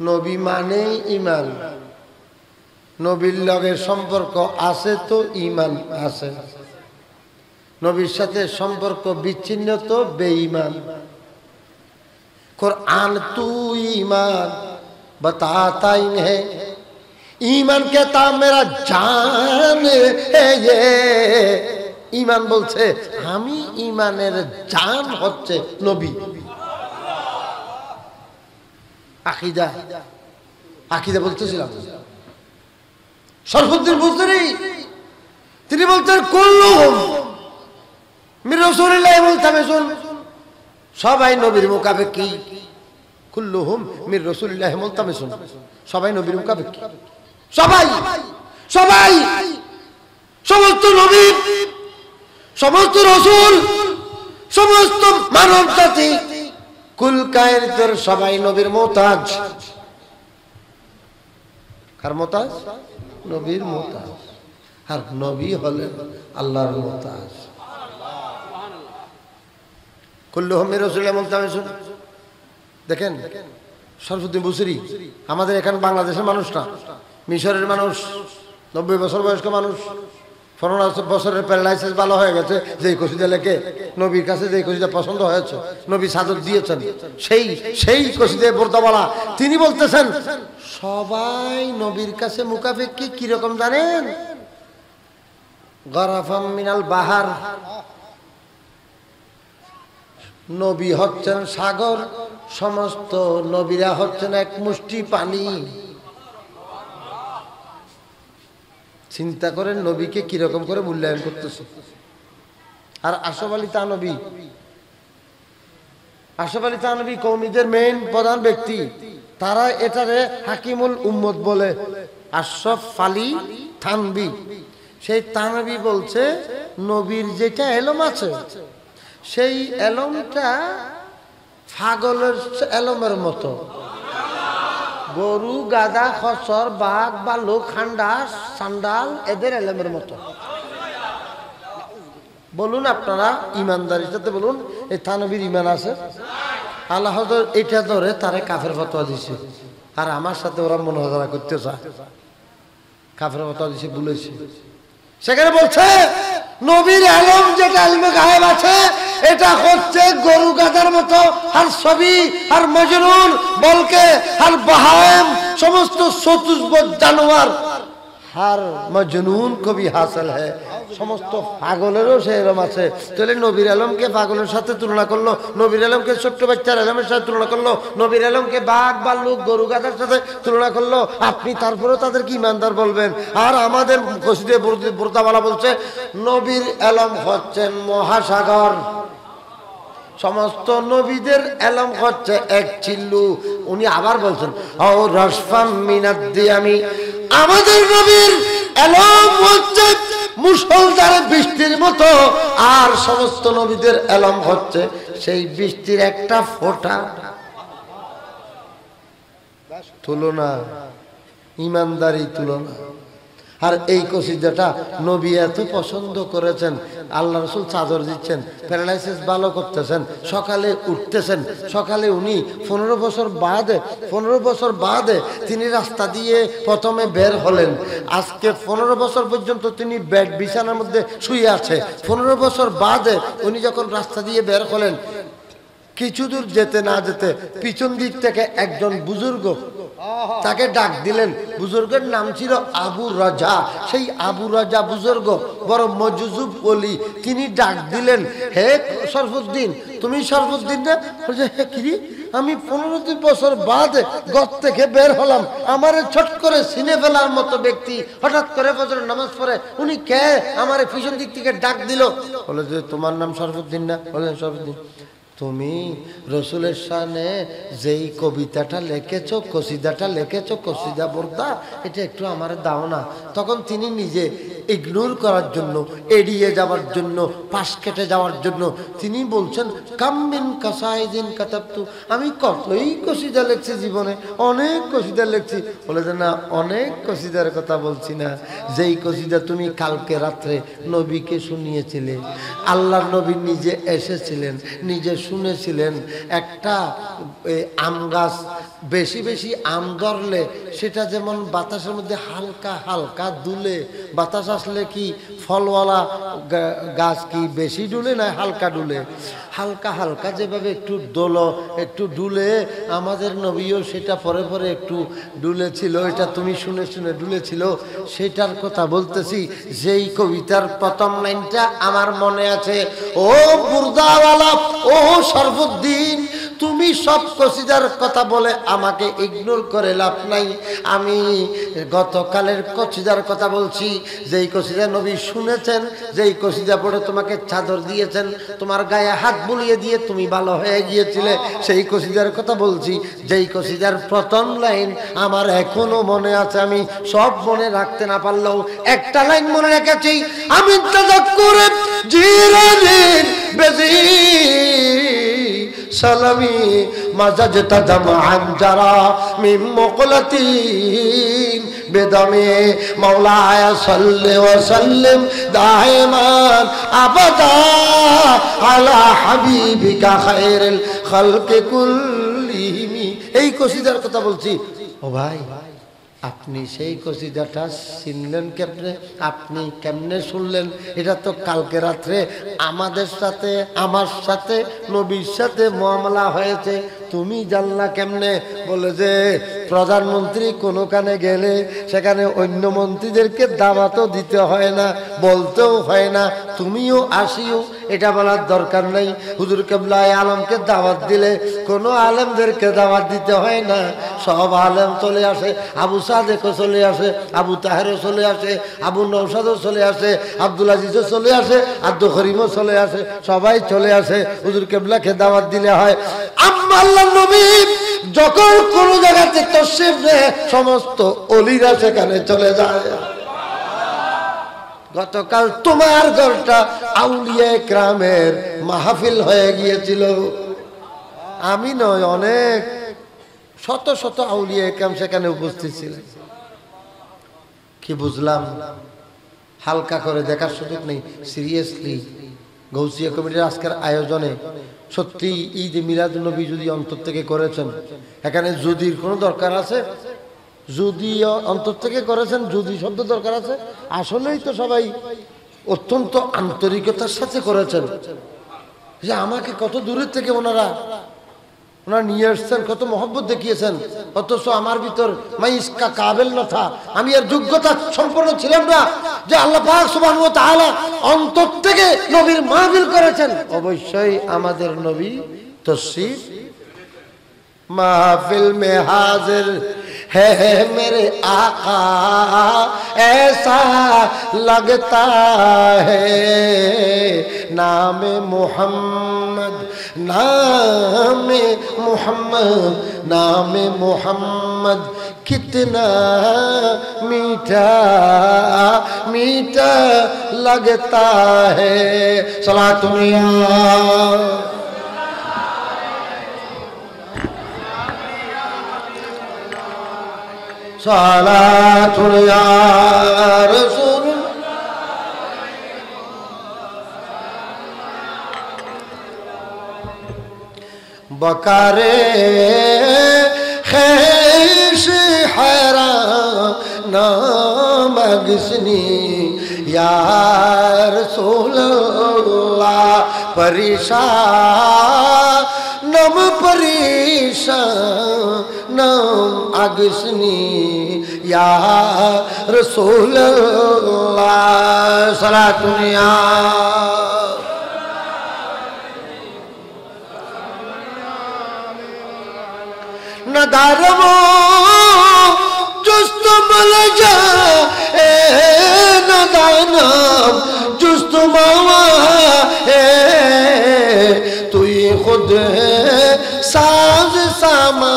নবী মানে ঈমান নবীর লগে সম্পর্ক আছে তো ঈমান আছে নবীর সাথে সম্পর্ক বিচ্ছিন্ন তো বেঈমান कुरान तू ईमान बताता इन्हें ईमान कहता मेरा जान है ये ईमान বলছে আমি ঈমানের জান হচ্ছে নবী আকিদা আকিদা বলতেছিলাম শরফুদ্দীন বুসরি তিনি বলতেন কুল্লুহুম মির রাসূলিল্লাহি মুলতামিসুন সবাই নবীর মুখাপেক্ষী কুল্লুহুম মির রাসূলিল্লাহি মুলতামিসুন সবাই নবীর মুখাপেক্ষী সবাই সবাই সমস্ত নবী, সমস্ত রাসূল, সমস্ত মানব জাতি, কুল কায়নাতের সবাই নবীর মুহতাজ। কার মুহতাজ? নবীর মুহতাজ। আর নবী হলেন আল্লাহর মুহতাজ। কুল্লুহুম মির রাসূলিল্লাহি মুলতামিসুন। দেখেন শরফুদ্দিন বুসরি আমাদের এখানে বাংলাদেশের মানুষ না, মিশরের মানুষ, 90 বছর বয়স্ক মানুষ, 15 বছরের প্যারালাইসিস ভালো হয়ে গেছে, যেই কসিদা লেখে নবীর কাছে যেই কসিদা পছন্দ হয়েছে, নবী সাদত দিয়েছেন, সেই কসিদায় বোরদাওয়ালা তিনি বলতেছেন সবাই নবীর কাছে মুখাপেক্ষী কিরকম জানেন? গরাফাম মিনাল বাহার, নবী হচ্ছেন সাগর, সমস্ত নবীরা হচ্ছেন এক মুষ্টি পানি। চিন্তা করেন নবীকে কিরকম করে মূল্যায়ন করতেছে। আর আশরাফ আলী থানভী, আশরাফ আলী থানভী কওমীদের মেইন প্রধান ব্যক্তি, তারা এটারে হাকিমুল উম্মত বলে। আশরাফ আলী থানভী, সেই থানভী বলছে নবীর যেটা এলম আছে সেই এলমটা ছাগলের এলমের মতো, গরু, গাধা, খচ্চর, বাঘ, ভালুক, খান্ডাস, সান্ডাল এদের এলমের মতো। বলুন আপনারা ইমানদারির সাথে বলুন, এই থানভীর ইমান আছে? আল্লাহ এটা ধরে তারে কাফের ফতোয়া দিছে, আর আমার সাথে ওরা মনোহরা করতে চায়, কাফের ফতোয়া দিছে বলেছে। সেখানে বলছে নবীর আলম যেটা ইলমে গায়েব আছে এটা হচ্ছে গরু গাধার মতো, আর ছবি আর মজনুন বলকে আর বাহাম সমস্ত চতুষ্পদ জানোয়ার হার মজনুন কবি হাসিল হ্যায়, সমস্ত পাগলেরও সে এরম আছে। তাহলে নবীর আলমকে পাগলের সাথে তুলনা করলো, নবীর আলমকে ছোট্ট বাচ্চার আলমের সাথে তুলনা করলো, নবীর আলমকে বাঘ, ভাল্লুক, গরু গাধার সাথে তুলনা করলো, আপনি তারপরেও তাদেরকে ইমানদার বলবেন? আর আমাদের কসিদে বোরদাওয়ালা বলছে নবীর আলম হচ্ছেন মহাসাগর, সমস্ত নবীদের এলম হচ্ছে এক চিল্লু। উনি আবার বলছেন ও রাসফাম মিনাদ্দিয়ামি, আমাদের নবীর এলম হচ্ছে মুষলধারে বৃষ্টির মতো, আর সমস্ত নবীদের এলম হচ্ছে সেই বৃষ্টির একটা ফোঁটা। তুলনা, ইমানদারি তুলনা। আর এই কসিদাটা নবী এত পছন্দ করেছেন, আল্লাহ রাসূল চাদর দিচ্ছেন, প্যারালাইসিস ভালো করতেছেন, সকালে উঠতেছেন, সকালে উনি 15 বছর বাদে তিনি রাস্তা দিয়ে প্রথমে বের হলেন। আজকে 15 বছর পর্যন্ত তিনি বেড বিছানার মধ্যে শুয়ে আছে। 15 বছর বাদে উনি যখন রাস্তা দিয়ে বের হলেন, কিছু দূর যেতে না যেতে পিছন দিক থেকে একজন বুজুর্গ তাকে ডাক দিলেন। বুজুর্গের নাম ছিল আবু রাজা। সেই আবু রাজা বুজুর্গ বড় মজুজুব বলি, তিনি ডাক দিলেন, হে শরফুদ্দিন, তুমি শরফুদ্দিন না? হে কিরি, আমি 15 বছর বাদে ঘর থেকে বের হলাম, আমারে ছট করে চিনে ফেলার মতো ব্যক্তি হঠাৎ করে ফজরের নামাজ পড়ে, উনি কে? আমারে পিছন দিক থেকে ডাক দিল, বলে যে তোমার নাম শরফুদ্দিন না? বললেন শরফুদ্দিন। তুমি রসুলের শানে যেই কবিতাটা লিখেছো, কসিদাটা লিখেছো, কসিদা বোরদা, এটা একটু আমার দাও না। তখন তিনি নিজে ইগনোর করার জন্য, এড়িয়ে যাওয়ার জন্য, পাশ কেটে যাওয়ার জন্য তিনি বলছেন কামবিন কাসাইদিন কাতাবতু, আমি কতই কসিদা লিখছি জীবনে, অনেক কসিদা লিখছি। বলে যে না, অনেক কসিদার কথা বলছি না, যেই কসিদা তুমি কালকে রাত্রে নবীকে শুনিয়েছিলে। আল্লাহর নবী নিজে এসেছিলেন, নিজে শুনেছিলেন। একটা আম গাছ বেশি বেশি আম ধরলে সেটা যেমন বাতাসের মধ্যে হালকা হালকা দুলে, বাতাস আসলে কি ফলওয়ালা গাছ কি বেশি ডুলে না হালকা ডুলে? হালকা হালকা যেভাবে একটু দোলো, একটু ডুলে, আমাদের নবীও সেটা পরে পরে একটু ডুলেছিল। এটা তুমি শুনে শুনে ডুলেছিল, সেটার কথা বলতেছি। যেই কবিতার প্রথম লাইনটা আমার মনে আছে, ও বুরদাওয়ালা, ও শরফুদ্দিন, তুমি সব কসিদার কথা বলে আমাকে ইগনোর করে লাভ নাই। আমি গতকালের কসিদার কথা বলছি, যেই কসিদা নবী শুনেছেন, যেই কসিদা পড়ে তোমাকে চাদর দিয়েছেন, তোমার গায়ে হাত বুলিয়ে দিয়ে তুমি ভালো হয়ে গিয়েছিলে, সেই কসিদার কথা বলছি। যেই কসিদার প্রথম লাইন আমার এখনো মনে আছে, আমি সব মনে রাখতে না পারলেও একটা লাইন মনে রেখেছি। আমি তাযাক্কুরে জিরানিন বেজি সালামি মাজাজতা জামান জারা মিন মুকলাতিন বেদামে মাওলায়া সাল্লি ওয়া সাল্লিম দাইমান আবাদা আলা হাবিবিকা খায়রুল খালকি কুল্লিহিম। এই কসিদার কথা বলছি। ও ভাই, আপনি সেই কসিদাটা শুনলেন কেমনে? আপনি কেমনে শুনলেন? এটা তো কালকে রাত্রে আমাদের সাথে, আমার সাথে, নবীর সাথে মামলা হয়েছে, তুমি জানলা কেমনে? বলে যে প্রধানমন্ত্রী কোনোখানে গেলে সেখানে অন্য মন্ত্রীদেরকে দাওয়াতও দিতে হয় না, বলতেও হয় না তুমিও আসিও, এটা বলার দরকার নাই। হুজুর কেবলা আলমকে দাওয়াত দিলে কোনো আলেমদেরকে দাওয়াত দিতে হয় না, সব আলেম চলে আসে। আবু সাদেকও চলে আসে, আবু তাহেরও চলে আসে, আবু নৌসাদও চলে আসে, আব্দুল আজিজও চলে আসে, আব্দুল করিমও চলে আসে, সবাই চলে আসে। হুজুর কেবলাকে দাওয়াত দিলে হয়। আল্লাহ নবী যখন কোন জায়গাতে তশরিফ নেয়, সমস্ত ওলিরা সেখানে চলে যায়। গতকাল তোমার ঘরটা আউলিয়া ইকরামের মাহফিল হয়ে গিয়েছিল। আমি নয়, অনেক শত শত আউলিয়া ইকরাম সেখানে উপস্থিত ছিলেন। কি বুঝলাম? হালকা করে দেখার সুযোগ নেই, সিরিয়াসলি গৌসিয়া কমিটির আজকের আয়োজনে সত্যি ঈদ মিলাদুন নবী যদি অন্তর থেকে করেছেন, এখানে যদির কোনো দরকার আছে? যদি অন্তর থেকে করেছেন, যদি শব্দ দরকার আছে? আসলেই তো সবাই অত্যন্ত আন্তরিকতার সাথে করেছেন। যে আমাকে কত দূরের থেকে ওনারা নিয়ে আসছেন, কত মহব্বত দেখিয়েছেন, অথচ আমার ভিতর মাইসকা কাবেল না থা, আমি এর যোগ্যতা সম্পন্ন ছিলাম না যে আল্লাহ পাক সুবহানাহু ওয়া তাআলা অন্তর থেকে নবীর মাহফিল করেছেন। অবশ্যই আমাদের নবী তশরিফ महफिल में हाजिर है मेरे आका, ऐसा लगता है नामे मोहम्मद, नामे मोहम्मद, नामे मोहम्मद कितना मीठा मीठा लगता है। सलातुल्लाह सालातुल या रसूल। बकारे खैश हैरा नामगसनी या रसूल अल्लाह, परेशान नम परेशान नम अगसनी या रसूल अल्लाह। सलातुल्लाह नदारमो जुस्त मल जा नदानम जुस्त मावा तू खुद साज सामा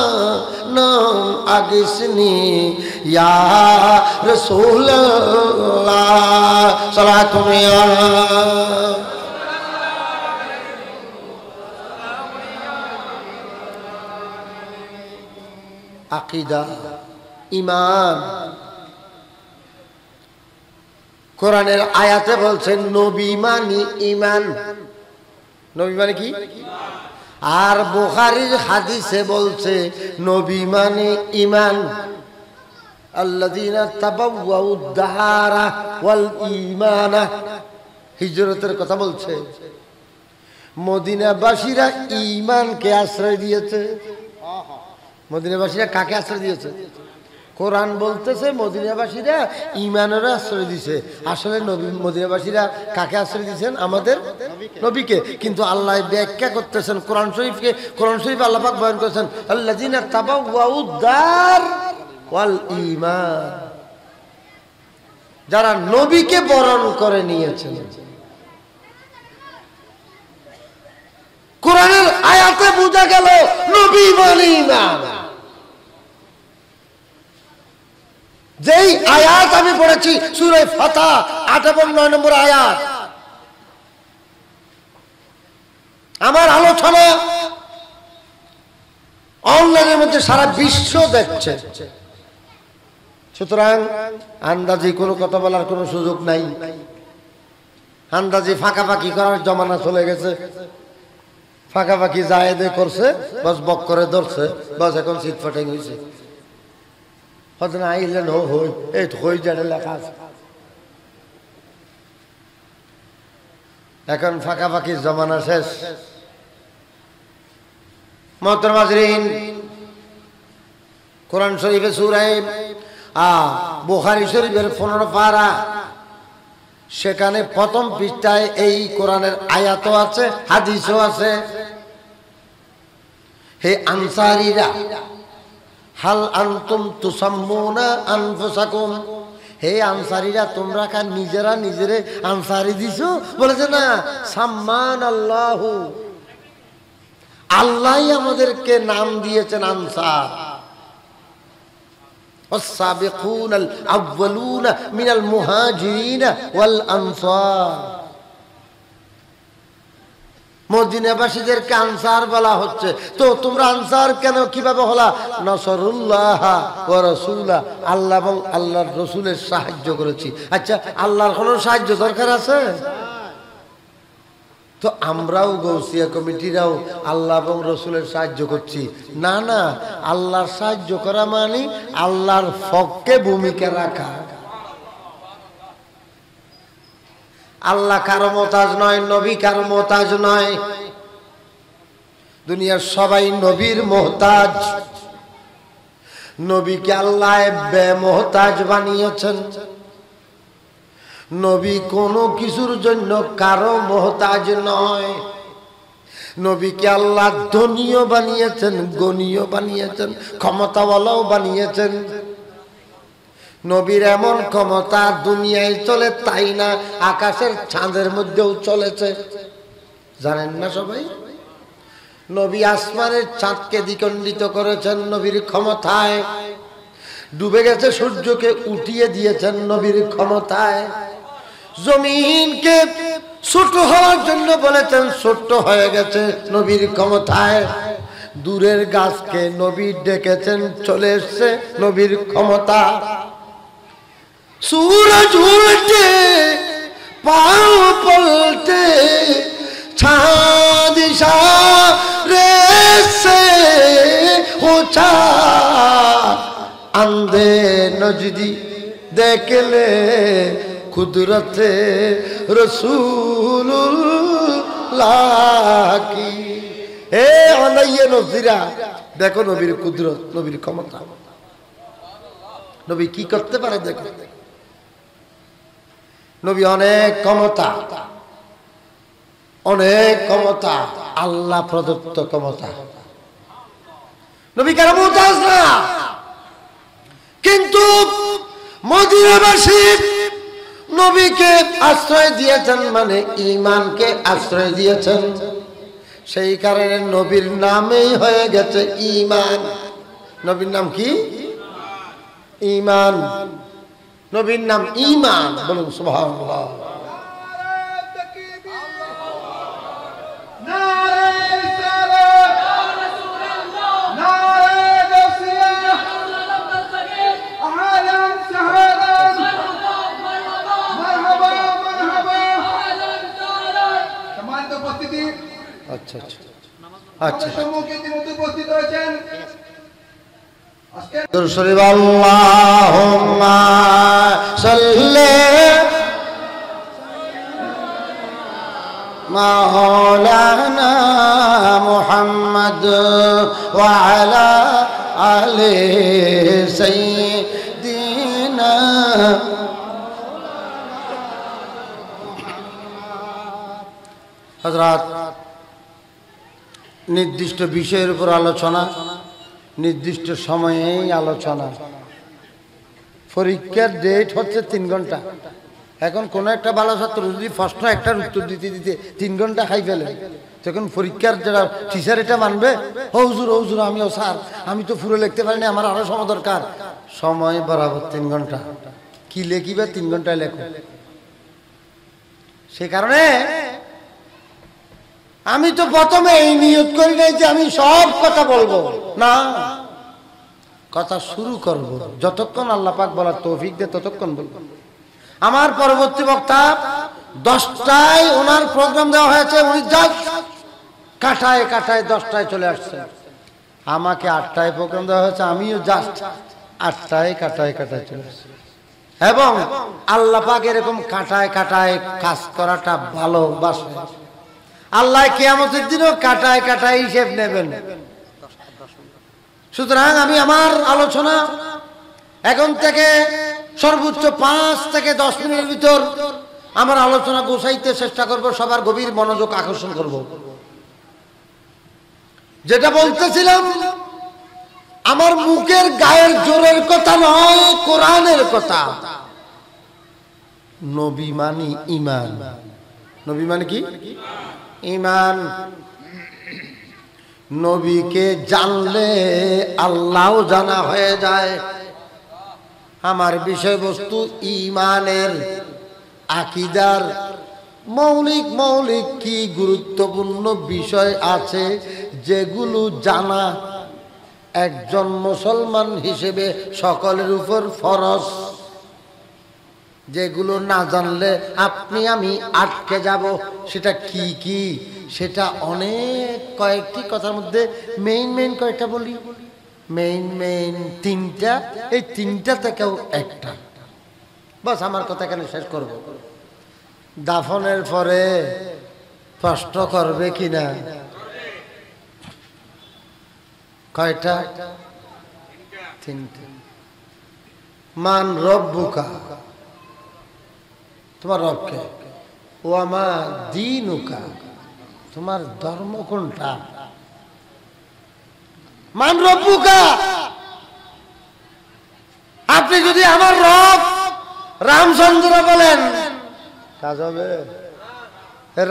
नाम अगसनी या रसूल अल्लाह। सलातुल्लाह আকিদা ঈমান। কোরআনের আয়াতে বলছেন নবী মানে ঈমান। নবী মানে কি? আর বুখারীর হাদিসে বলছে নবী মানে ঈমান। আল্লাযীনা তাবাওয়াউদ দারা ওয়াল ঈমানা, হিজরতের কথা বলছে। মদিনাবাসীরা ঈমানকে আশ্রয় দিয়েছে। মদিনাবাসীরা কাকে আশ্রয় দিয়েছে? কোরআন বলতেছে মদিনাবাসীরা ইমানের আশ্রয় দিছে, আসলে নবী মদিনাবাসীরা কাকে আশ্রয় দিয়েছেন? আমাদের নবীকে। কিন্তু আল্লাহ ব্যাখ্যা করতেছেন কোরআন শরীফকে, কোরআন শরীফ আল্লাহ পাক বয়ান করেছেন আল্লাযিনা তাবাওয়াউদ দার ওয়াল ঈমান, যারা নবীকে বরণ করে নিয়েছেন। কোরআনের আয়াতে বোঝা গেল নবী মানে ঈমান। যেই আয়াত আমি পড়েছি সূরা ফাতিহা ৮ এবং ৯ নম্বর আয়াত, আমার আলোচনা অনলাইনের মধ্যে সারা বিশ্ব দেখছে, সুতরাং আন্দাজি কোনো কথা বলার কোনো সুযোগ নাই। আন্দাজি ফাঁকাফাঁকি করার জমানা চলে গেছে। ফাঁকাফাঁকি জায়েদে করছে, বস বক করে ধরছে, বস এখন সিটফাটিং হয়েছে। হয়তো না আইলে নো হই, এই তো হই যারে লেখা আছে। এখন ফাঁকাফাঁকির জমানা শেষ। মুহতারাম হাজরিন, কোরআন শরীফে সূরা বুখারী শরীফের 15 পারা, সেখানে প্রথম পৃষ্ঠায় এই কোরআনের আয়াতও আছে, হাদিসও আছে। হে আনসারীরা, হাল আনতুম তুসাম্মুনা আনফুসাকুম, হে আনসারীরা তোমরা কার নিজেরা নিজেরে আনসারি দিছো? বলেছে না, সাম্মান আল্লাহু, আল্লাহই আমাদেরকে নাম দিয়েছেন আনসার। والسابقون الأولون من المهاجرين والأنصار, মদিনাবাসীদেরকে আনসার বলা হচ্ছে। তো তোমরা আনসার কেন, কিভাবে হলা? নাসরুল্লাহ ওয়া রাসূলা, আল্লাহ এবং আল্লাহর রাসূলের সাহায্য করেছি। আচ্ছা, আল্লাহর কোনো সাহায্য দরকার আছে? তো আমরাও গৌসিয়া কমিটিরাও আল্লাহ এবং রসুলের সাহায্য করছি না? না, আল্লাহর সাহায্য করা মানে আল্লাহর পক্ষে ভূমিকা রাখা। আল্লাহ কারো মোহতাজ নয়, নবী কারো মোহতাজ নয়। দুনিয়ার সবাই নবীর মোহতাজ। নবীকে আল্লাহ বেমোহতাজ বানিয়েছেন। নবী কোনো কিছুর জন্য কারো মোহতাজ নয়। নবীকে আল্লাহ ধনীও বানিয়েছেন, গণীও বানিয়েছেন, ক্ষমতাওয়ালাও বানিয়েছেন। নবীর এমন ক্ষমতা দুনিয়ায় চলে তাই না, আকাশের চাঁদের মধ্যেও চলেছে, জানেন না সবাই? নবী আসমানের চাঁদকে দ্বিখণ্ডিত করেছেন নবীর ক্ষমতায়। ডুবে গেছে সূর্যকে উঠিয়ে দিয়েছেন নবীর ক্ষমতায়। জমিনকে ছোট হওয়ার জন্য বলেছেন, ছোট হয়ে গেছে নবীর ক্ষমতায়। দূরের গাছকে নবী ডেকেছেন, চলে এসছে নবীর ক্ষমতা। सूरज उल्टे पाँव पलटे, चाँद इशारे से ऊंचा, अंधे नजदी देख ले कुदरत रसूलुल्लाह की। हे अनैये नजदीरा, देखो नबीर कुदरत, नबीर क्षमता, नबी की करते पारे देखो। নবী অনেক ক্ষমতা, অনেক ক্ষমতা, আল্লাহ প্রদত্ত ক্ষমতা। নবী কারো মুহতাজ না। কিন্তু মদিনাবাসী নবীকে আশ্রয় দিয়েছেন মানে ঈমানকে আশ্রয় দিয়েছেন। সেই কারণে নবীর নামেই হয়ে গেছে ঈমান। নবীর নাম কি? ঈমান। নবীর নাম ঈমান। বলুন সুবহানাল্লাহ। আচ্ছা আচ্ছা আচ্ছা, উপস্থিত হয়েছেন শরীফ। আল্লাহুম্মা সাল্লি মাওলানা মুহাম্মদ মুহাম্মদ ওয়া আলা আলি সাইয়্যিদিনা। হযরত, নির্দিষ্ট বিষয়ের উপর আলোচনা, নির্দিষ্ট সময়েই আলোচনা। পরীক্ষার ডেট হচ্ছে 3 ঘন্টা। এখন কোন একটা ভালো ছাত্র যদি প্রশ্ন একটার উত্তর দিতে দিতে 3 ঘন্টা খাই ফেলে, তখন পরীক্ষার যারা টিচার এটা মানবে? ও হুজুর, ও হুজুর, আমিও স্যার, আমি তো পুরো লিখতে পারিনি, আমার আরো সময় দরকার। সময় বরাবর 3 ঘন্টা। কি লেখিবে 3 ঘন্টায় লেখো। সে কারণে আমি তো প্রথমে এই নিয়ত করি নাই যে আমি সব কথা বলবো না, কথা শুরু করব, যতক্ষণ আল্লাহ পাক বলার তৌফিক দেয় ততক্ষণ বলবো। আমার পরবর্তী বক্তা 10টায় ওনার প্রোগ্রাম দেওয়া হয়েছে, উনি জাস্ট কাটায় কাটায় 10টায় চলে আসছে। আমাকে 8টায় প্রোগ্রাম দেওয়া হয়েছে, আমিও জাস্ট 8টায় কাটায় কাটায় চলে আসছি। এবং আল্লাহ পাক এরকম কাটায় কাটায় কাজ করাটা ভালোবাসে। আল্লাহ কিয়ামতের দিনও কাটায় কাটায় হিসেব নেবেন। সুতরাং আমি আমার আলোচনা এখন থেকে সর্বোচ্চ 5 থেকে 10 মিনিটের ভিতর আমার আলোচনা গোছাইতে চেষ্টা করব, সবার গভীর মনোযোগ আকর্ষণ করব। যেটা বলতেছিলাম, আমার মুখের গায়ের জোরের কথা নয়, কোরআনের কথা। নবী মানি ঈমান। নবী মানে কি? ঈমান। নবীকে জানলে আল্লাহও জানা হয়ে যায়। আমার বিষয়বস্তু ঈমানের, আকীদার মৌলিক মৌলিক কি গুরুত্বপূর্ণ বিষয় আছে যেগুলো জানা একজন মুসলমান হিসেবে সকলের উপর ফরজ। যেগুলো না জানলে আপনি আমি আটকে যাব। সেটা কি কি? সেটা অনেক কয়েকটি কথার মধ্যে মেইন কয়েকটা বলি। মেইন 3টা, এই 3টা থেকেও একটা। বাস আমার কথা এখানে শেষ করব। দাফনের পরে প্রশ্ন করবে কিনা? কয়টা? 3টে। মান রব্বুকা, তোমার রবকে। ও আমার দীনুকা, তোমার ধর্ম কোনটা? মান রব্বুকা, আপনি যদি আমার রব রামচন্দ্র বলেন কাজ হবে?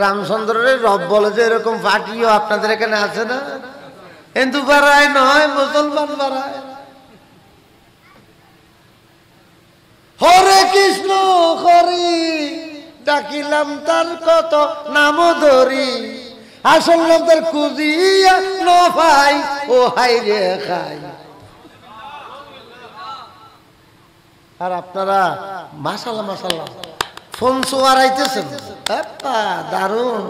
রামচন্দ্রের রব বলে যে এরকম পার্টিও আপনাদের এখানে আছে না? হিন্দু পাড়ায় নয়, মুসলমান পাড়ায়। হরে কৃষ্ণ হরি ডাকিলাম তার কত নাম ধরি, আসল নাম তার কুজিয়া নো ভাই ও হাই রে খাই। আর আপনারা মাশাআল্লাহ মাশাআল্লাহ ফোন সোয়ারাইতেছেন, দারুণ।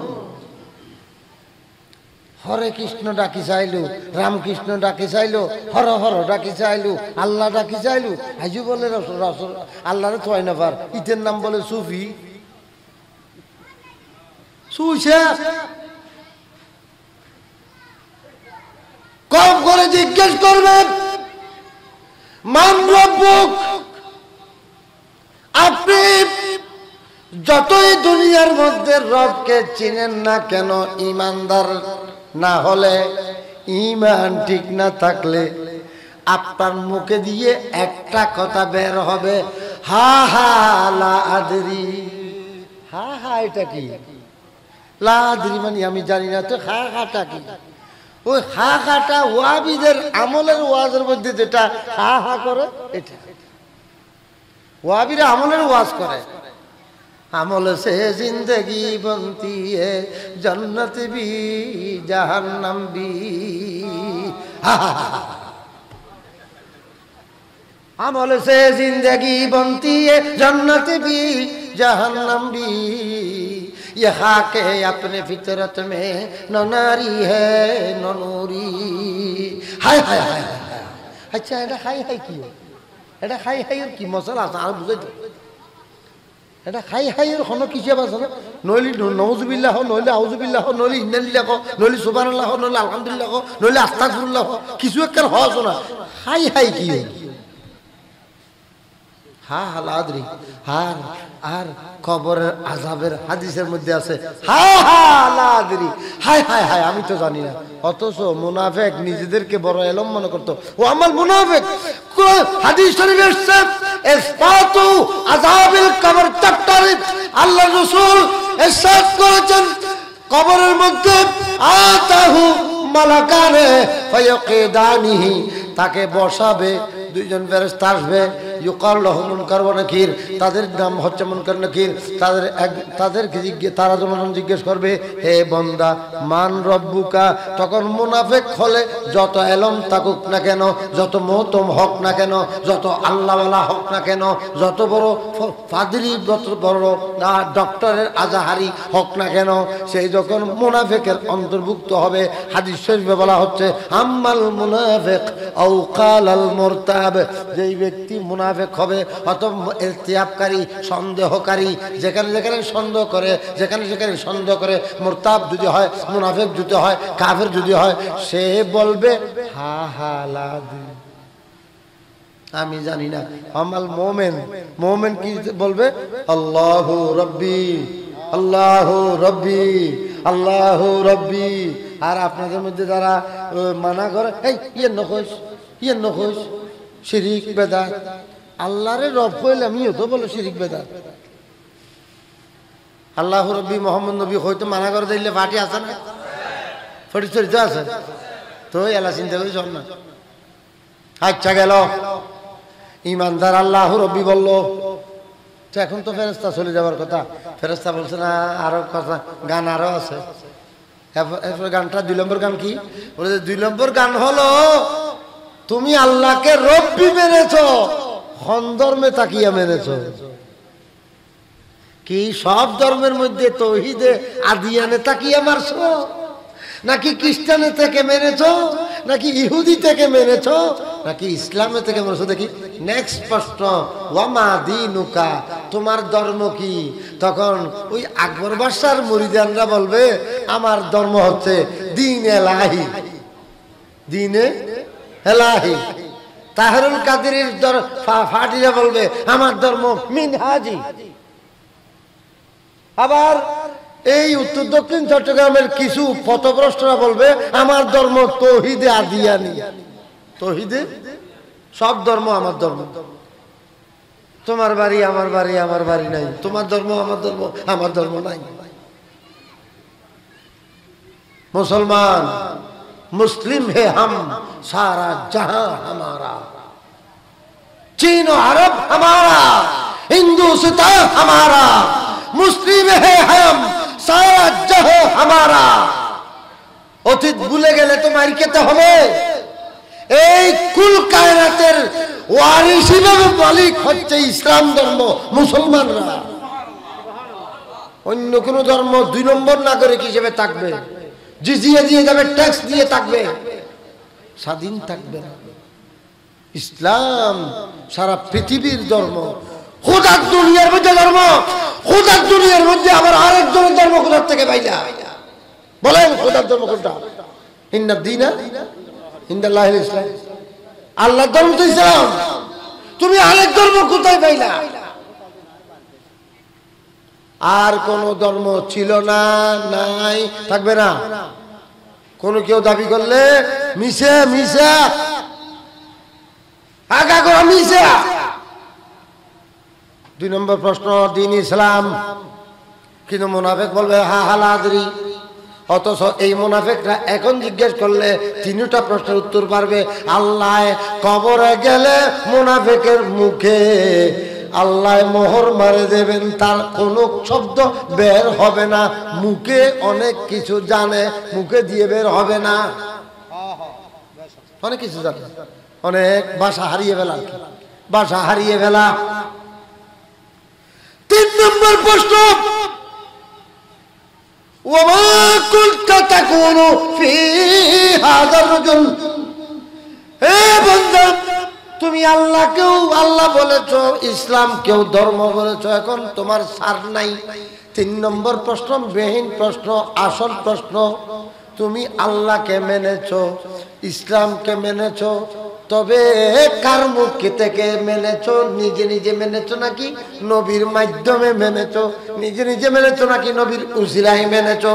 হরে কৃষ্ণ ডাকি চাইলু, রামকৃষ্ণ ডাকি চাইলো, হর হর ডাকি চাইলু, আল্লাহ ডাকি চাইলু। আইজু বলে আল্লাহরে থয় না পার, ইতের নাম বলে সুফি। কম করে জিজ্ঞেস করবেন মান রব্বুক। আপনি যতই দুনিয়ার মধ্যে রবকে চিনেন না কেন, ঈমানদার না হলে, ঈমান ঠিক না থাকলে আপনার মুখে দিয়ে একটা কথা বের হবে, হা হা লা আদরি। হা হা এটা কি? লা আদরি মানে আমি জানি না। তো হা হাটা কি? ওই হা হাটা ওয়াহাবীদের আমলের ওয়াজের মধ্যে যেটা হা হা করে, এটা ওয়াহাবীরা আমলের ওয়াজ করে। আমল সে জিন্দগি বনতি है जन्नत भी जहन्नम भी। আমল সে जिंदगी बनती है जन्नत भी जहन्नम भी। ये खाके अपने फितरत में न नारी है न नूरी। हाय हाय हाय हाय। अच्छा এটা হাই হাই কি? এটা হাই হাই এর কি মশলা আছে আর বুঝাই তো। এটা হাই হাইয়ের কোনো কিছু আছে না, নইলে নওজুবিল্লাহ হো, নইলে আউজুবিল্লাহ হো, নইলে ইন্নালিল্লাহ হো, নইলে সুবহানাল্লাহ হো, নইলে আলহামদুলিল্লাহ হো, নইলে আস্তাগফিরুল্লাহ হো, কিছু একটা হস না। হাই হাই কি হা হালাদ্রি আর আর কবরের আযাবের হাদিসের মধ্যে আছে হা হালাদ্রি, হাই হাই হাই আমি তো জানি না। অথচ মুনাফিক নিজেদেরকে বড় এলম মনে করতো, ও আমার মুনাফিক। হাদিস শরীফে এসেছে ইসবাতু আযাবিল কবর তাকতারিব, আল্লাহ রাসূল ইরশাদ করেছেন কবরের মধ্যে আতাহু মালাকানে ফায়াকিদানিহি, তাকে বসাবে দুইজন ফেরেশতা আসবে, ইউকাল লাহু মুনকার ওয়া নাকির, তাদের নাম হচ্ছে মুনকার নাকির। তাদেরকে তারা যখন জিজ্ঞেস করবে হে বান্দা মান রব্বুকা, তখন মুনাফিক হলে যত এলম থাকুক না কেন, যত মহতম হক না কেন, যত আল্লাহওয়ালা হক না কেন, যত বড় ফাদরি, যত বড় ডক্টরের আজাহারি হক না কেন, সেই যখন মুনাফিকের অন্তর্ভুক্ত হবে। হাদিস শরীফে বলা হচ্ছে আম্মাল মুনাফিক আও কালাল মুরতাব, যেই ব্যক্তি মুনাফিক হবে অথবা ইরতিয়াবকারী, সন্দেহকারী, যেখানে যেখানে সন্দেহ করে, যেখানে যেখানে সন্দেহ করে, মুরতাব যদি হয়, মুনাফিক যদি হয়, কাফের যদি হয়, সে বলবে হা হালাদি, আমি জানি না। আমাল মোমেন, মোমেন কি বলবে? আল্লাহু রব্বি, আল্লাহু রব্বি, আল্লাহু রব্বি। আর আপনাদের মধ্যে যারা মানা করে এই ইয়ে নখোস, ইয়ে নখোস, শিরিক বেদাত, আল্লাহরে রব কইলে আমিও তো বলো শিরিক বেদাত। আল্লাহু রব্বি মোহাম্মদ নবী হয়তো মানা করে দিলে ফাটি আছে না, ফটি চরিত্র আছে তো, এলা চিন্তা করি সব না। আচ্ছা গেল ইমানদার আল্লাহু রব্বি বললো, তো এখন তো ফেরেশতা চলে যাওয়ার কথা। ফেরেশতা বলছে না, আরো কথা, গান আরো আছে। এরপর গানটা 2 নম্বর গান কি বলে? 2 নম্বর গান হলো তুমি আল্লাহকে রব্বি মেনেছ, কোন ধর্মে তাকিয়া মেনেছ? কি সব ধর্মের মধ্যে তৌহিদে আদিয়ানে তাকিয়া মারছো, নাকি খ্রিস্টানে থেকে মেনেছ, নাকি ইহুদি থেকে মেনেছ, নাকি ইসলামে থেকে মেনেছ? দেখি নেক্সট প্রশ্ন, ওয়ামা দীনুকা, তোমার ধর্ম কি? তখন ওই আকবর বাদশার মুরিদানরা বলবে আমার ধর্ম হচ্ছে দ্বীন এলাহি, দ্বীনে এলাহি। তাহেরুল কাদেরের ফাটিরা বলবে আমার ধর্ম মিনহাজি। আবার এই উত্তর দক্ষিণ চট্টগ্রামের কিছু পথভ্রষ্টরা বলবে আমার ধর্ম তৌহিদে আদিয়ানি। তৌহিদে সব ধর্ম আমার ধর্ম, তোমার বাড়ি আমার বাড়ি, আমার বাড়ি নাই, তোমার ধর্ম আমার ধর্ম, আমার ধর্ম নাই। মুসলমান মুসলিম হে হাম, সারা জাহাं हमारा, चीन और अरब हमारा, हिंदुस्तान हमारा, मुस्लिम है हम, सारा जहां हमारा। অতীত ভুলে গেলে তো মার খেতে হবে। এই কুল কায়নাতের ওয়ারিস হিসেবে মালিক হচ্ছে ইসলাম ধর্ম, মুসলমানরা। অন্য কোন ধর্ম 2 নম্বর নাগরিক হিসেবে থাকবে, জিজিয়া দিয়ে যাবে, ট্যাক্স দিয়ে থাকবে, স্বাধীন থাকবে না। ইসলাম সারা পৃথিবীর ধর্ম, খোদার দুনিয়ার মধ্যে ধর্ম, খোদার দুনিয়ার মধ্যে আবার আরেকজনের ধর্ম খোদার থেকে বাইলা। বলেন খোদার ধর্ম কোনটা? ইন্না দীনা ইনদাল্লাহিল ইসলাম, আল্লাহর ধর্ম তো ইসলাম, তুমি আরেক ধর্ম কোথায় পাইলা? আর কোন ধর্ম ছিল না, নাই, থাকবে না। কোন কেউ দাবি করলে মিশে মিশে আগা করা মিশে। 2 নম্বর প্রশ্ন দ্বীন ইসলাম, কিন্তু মুনাফিক বলবে হা হালাদ্রি। অথচ এই মুনাফিকরা এখন জিজ্ঞেস করলে 3টা প্রশ্নের উত্তর পারবে। আল্লাহ কবরে গেলে মুনাফিকের মুখে আল্লাহ মোহর মারে দেবেন, তার কোনো শব্দ বের হবে না, মুখে অনেক কিছু জানে, মুখে দিয়ে বের হবে না, অনেক কিছু জানে, অনেক ভাষা হারিয়ে ফেলা, ভাষা হারিয়ে ফেলা। 3 নম্বর প্রশ্ন, ওমা কুনতা তাকুনু ফি হাযা রাজুল, হে বান্দা তুমি তুমি আল্লাহকেও আল্লাহ বলেছো, ইসলামকেও ধর্ম বলেছো, এখন তোমার সার নাই। 3 নম্বর প্রশ্ন, বেহীন প্রশ্ন, আসল প্রশ্ন, তুমি আল্লাহকে মেনেছো, ইসলামকে মেনেছো, তবে কার মুখ থেকে মেনেছো? নিজে নিজে মেনেছো নাকি নবীর মাধ্যমে মেনেছো? নিজে নিজে মেনেছো নাকি নবীর উসিলায় মেনেছো?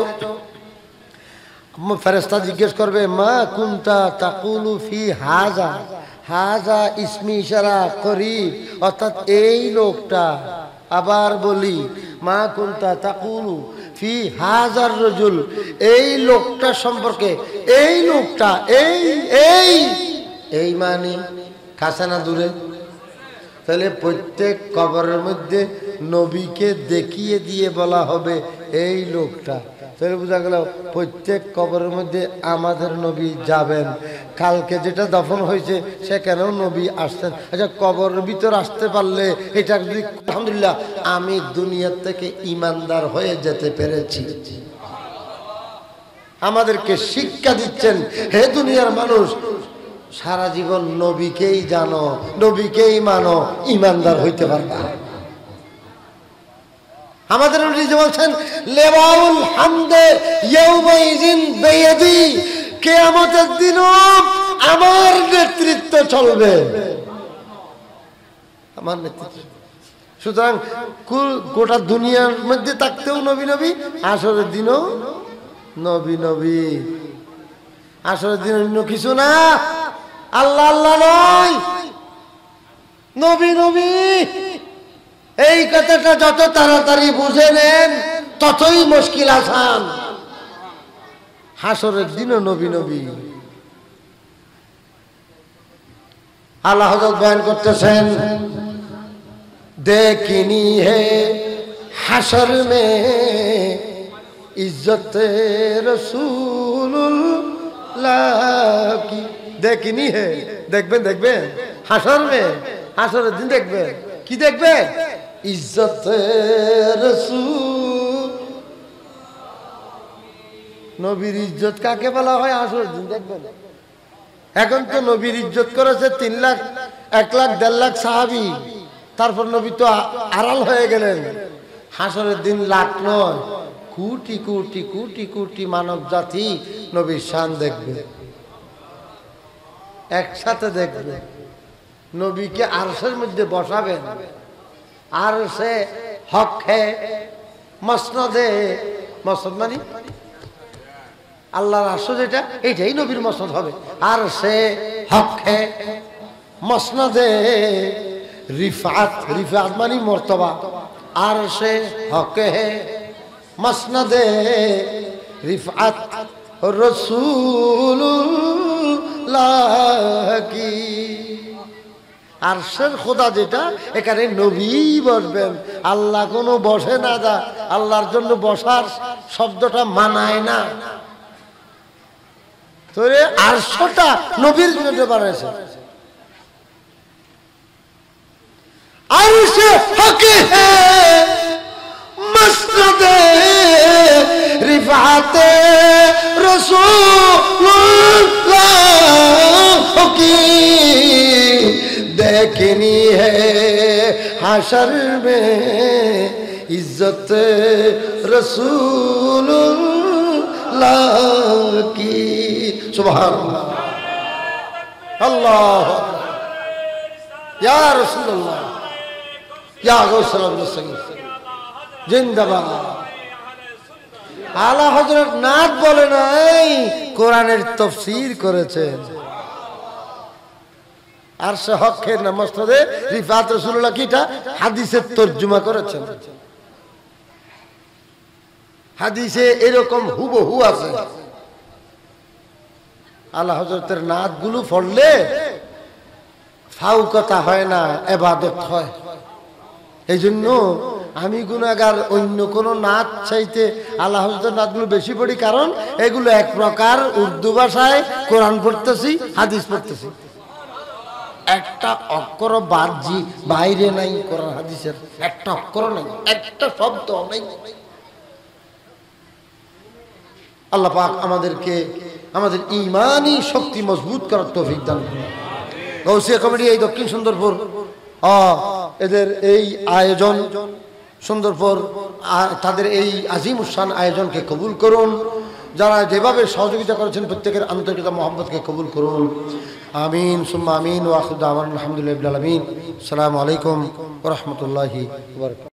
ফেরেশতা জিজ্ঞেস করবে, মা কুনতা তাকুলু ফি হাজা, হাজা ইসমি ইশারা করিব, অর্থাৎ এই লোকটা। আবার বলি, মা কুনতা তাকুলু ফি হাজার রজুল, এই লোকটা সম্পর্কে, এই লোকটা, এই এই এই মানে কাছে না দূরে? তাহলে প্রত্যেক কবরের মধ্যে নবীকে দেখিয়ে দিয়ে বলা হবে এই লোকটা। তাহলে বোঝা গেল প্রত্যেক কবরের মধ্যে আমাদের নবী যাবেন। কালকে যেটা দফন হয়েছে সেখানেও নবী আসতেন। আচ্ছা, কবরের ভিতর আসতে পারলে এটা যদি, আলহামদুলিল্লাহ, আমি দুনিয়ার থেকে ইমানদার হয়ে যেতে পেরেছি। আমাদেরকে শিক্ষা দিচ্ছেন, হে দুনিয়ার মানুষ, সারা জীবন নবীকেই জানো, নবীকেই মানো, ইমানদার হইতে পারবা। আমাদের নবী বলছেন, লেওয়াউল হামদে ইয়াউমাইযিন বিয়াদি, কিয়ামতের দিনও আমার নেতৃত্ব চলবে, আমার নেতৃত্ব। সুতরাং গোটা দুনিয়ার মধ্যে থাকতেও নবী নবী, আসরের দিনও নবী নবী। আসরের দিন অন্য কিছু না, আল্লাহ আল্লাহ নয়, নবী নবী। এই কথাটা যত তাড়াতাড়ি বুঝে নেন ততই মুশকিল আসান। হাসরের দিনও নবী নবী। আল্লাহ হযরত বয়ান করতেছেন, দেখিনি হে হাসর মে ইজ্জতে রাসূলুল্লাহ কি, দেখিনি হে, দেখবেন দেখবেন হাসর মে, হাসরের দিন দেখবেন। কি দেখবে? ইজ্জতে রাসূল, নবীর ইজ্জত কাকে বলা হয় হাসরের দিন দেখবেন। এখন তো নবীর ইজ্জত করেছে 3 লাখ, 1 লাখ, 1.5 লাখ সাহাবী, তারপর নবী তো আড়াল হয়ে গেলেন। হাসরের দিন লাখ নয়, কোটি কোটি কোটি কোটি মানব জাতি নবীর শান দেখবে, একসাথে দেখবে। নবীকে আরশের মধ্যে বসাবেন, আরশে হক হে মসনদে, মসনদ মানে আল্লাহর আরশ যেটা, এইটাই নবীর মসনদ হবে। আরশে হক হে মসনদে রিফাত, রিফাত মানে মর্তবা, আরশে হক হে মসনদে রিফাত রাসূলুল্লাহ কি। আরশের খোদা যেটা, এখানে নবী বসবেন। আল্লাহ কোনো বসে না, যা আল্লাহর জন্য বসার শব্দটা মানায় না। তো আরশটা নবীর জন্য বানাইছে। আরশে হকে হে মসনদে রিফাতে রাসূলুল্লাহ কি, देखनी है हाशर में इज्जत रसूलुल्लाह की। सुभान अल्लाह, या रसूलुल्लाह, या गौसल जिंदाबाद। आला हजरत नाथ बोले নাই, কোরআনের তাফসীর করেছেন। আরশে হকের না মসনদে রিফাত রাসূলুল্লাহ কিটা হাদিসের তরজমা করেছেন। হাদিসে এরকম হুবহু আছে। আল্লাহ হযরতের নাতগুলো পড়লে ফাউ কথা হয় না, ইবাদত হয়। এইজন্য আমি গুনাহগার, অন্য কোন নাত চাইতে আল্লাহ হযরতের নাতগুলো বেশি পড়ি, কারণ এগুলো এক প্রকার উর্দু ভাষায় কোরআন পড়তেছি, হাদিস পড়তেছি। একটা অক্ষর বাদজি বাইরে নাই, কোরআন হাদিসের একটা অক্ষর নাই, একটা শব্দ নাই। আল্লাহ পাক আমাদেরকে আমাদের ঈমানি শক্তি মজবুত করার তৌফিক দান করুন। গৌসিয়া কমিটি এই দক্ষিণ সুন্দরপুর এদের এই আয়োজন সুন্দরপুর তাদের এই আজিম উসান আয়োজনকে কবুল করুন। যারা যেভাবে সহযোগিতা করেছেন প্রত্যেকের আন্তরিকতা মোহাম্মদকে কবুল করুন। আমিন সুম্মা আমিন ওয়া আখিরু দাওয়ানা আলহামদুলিল্লাহি রাব্বিল আলামিন। আসসালামু আলাইকুম ওয়া রাহমাতুল্লাহি ওয়া বারাকাতুহু।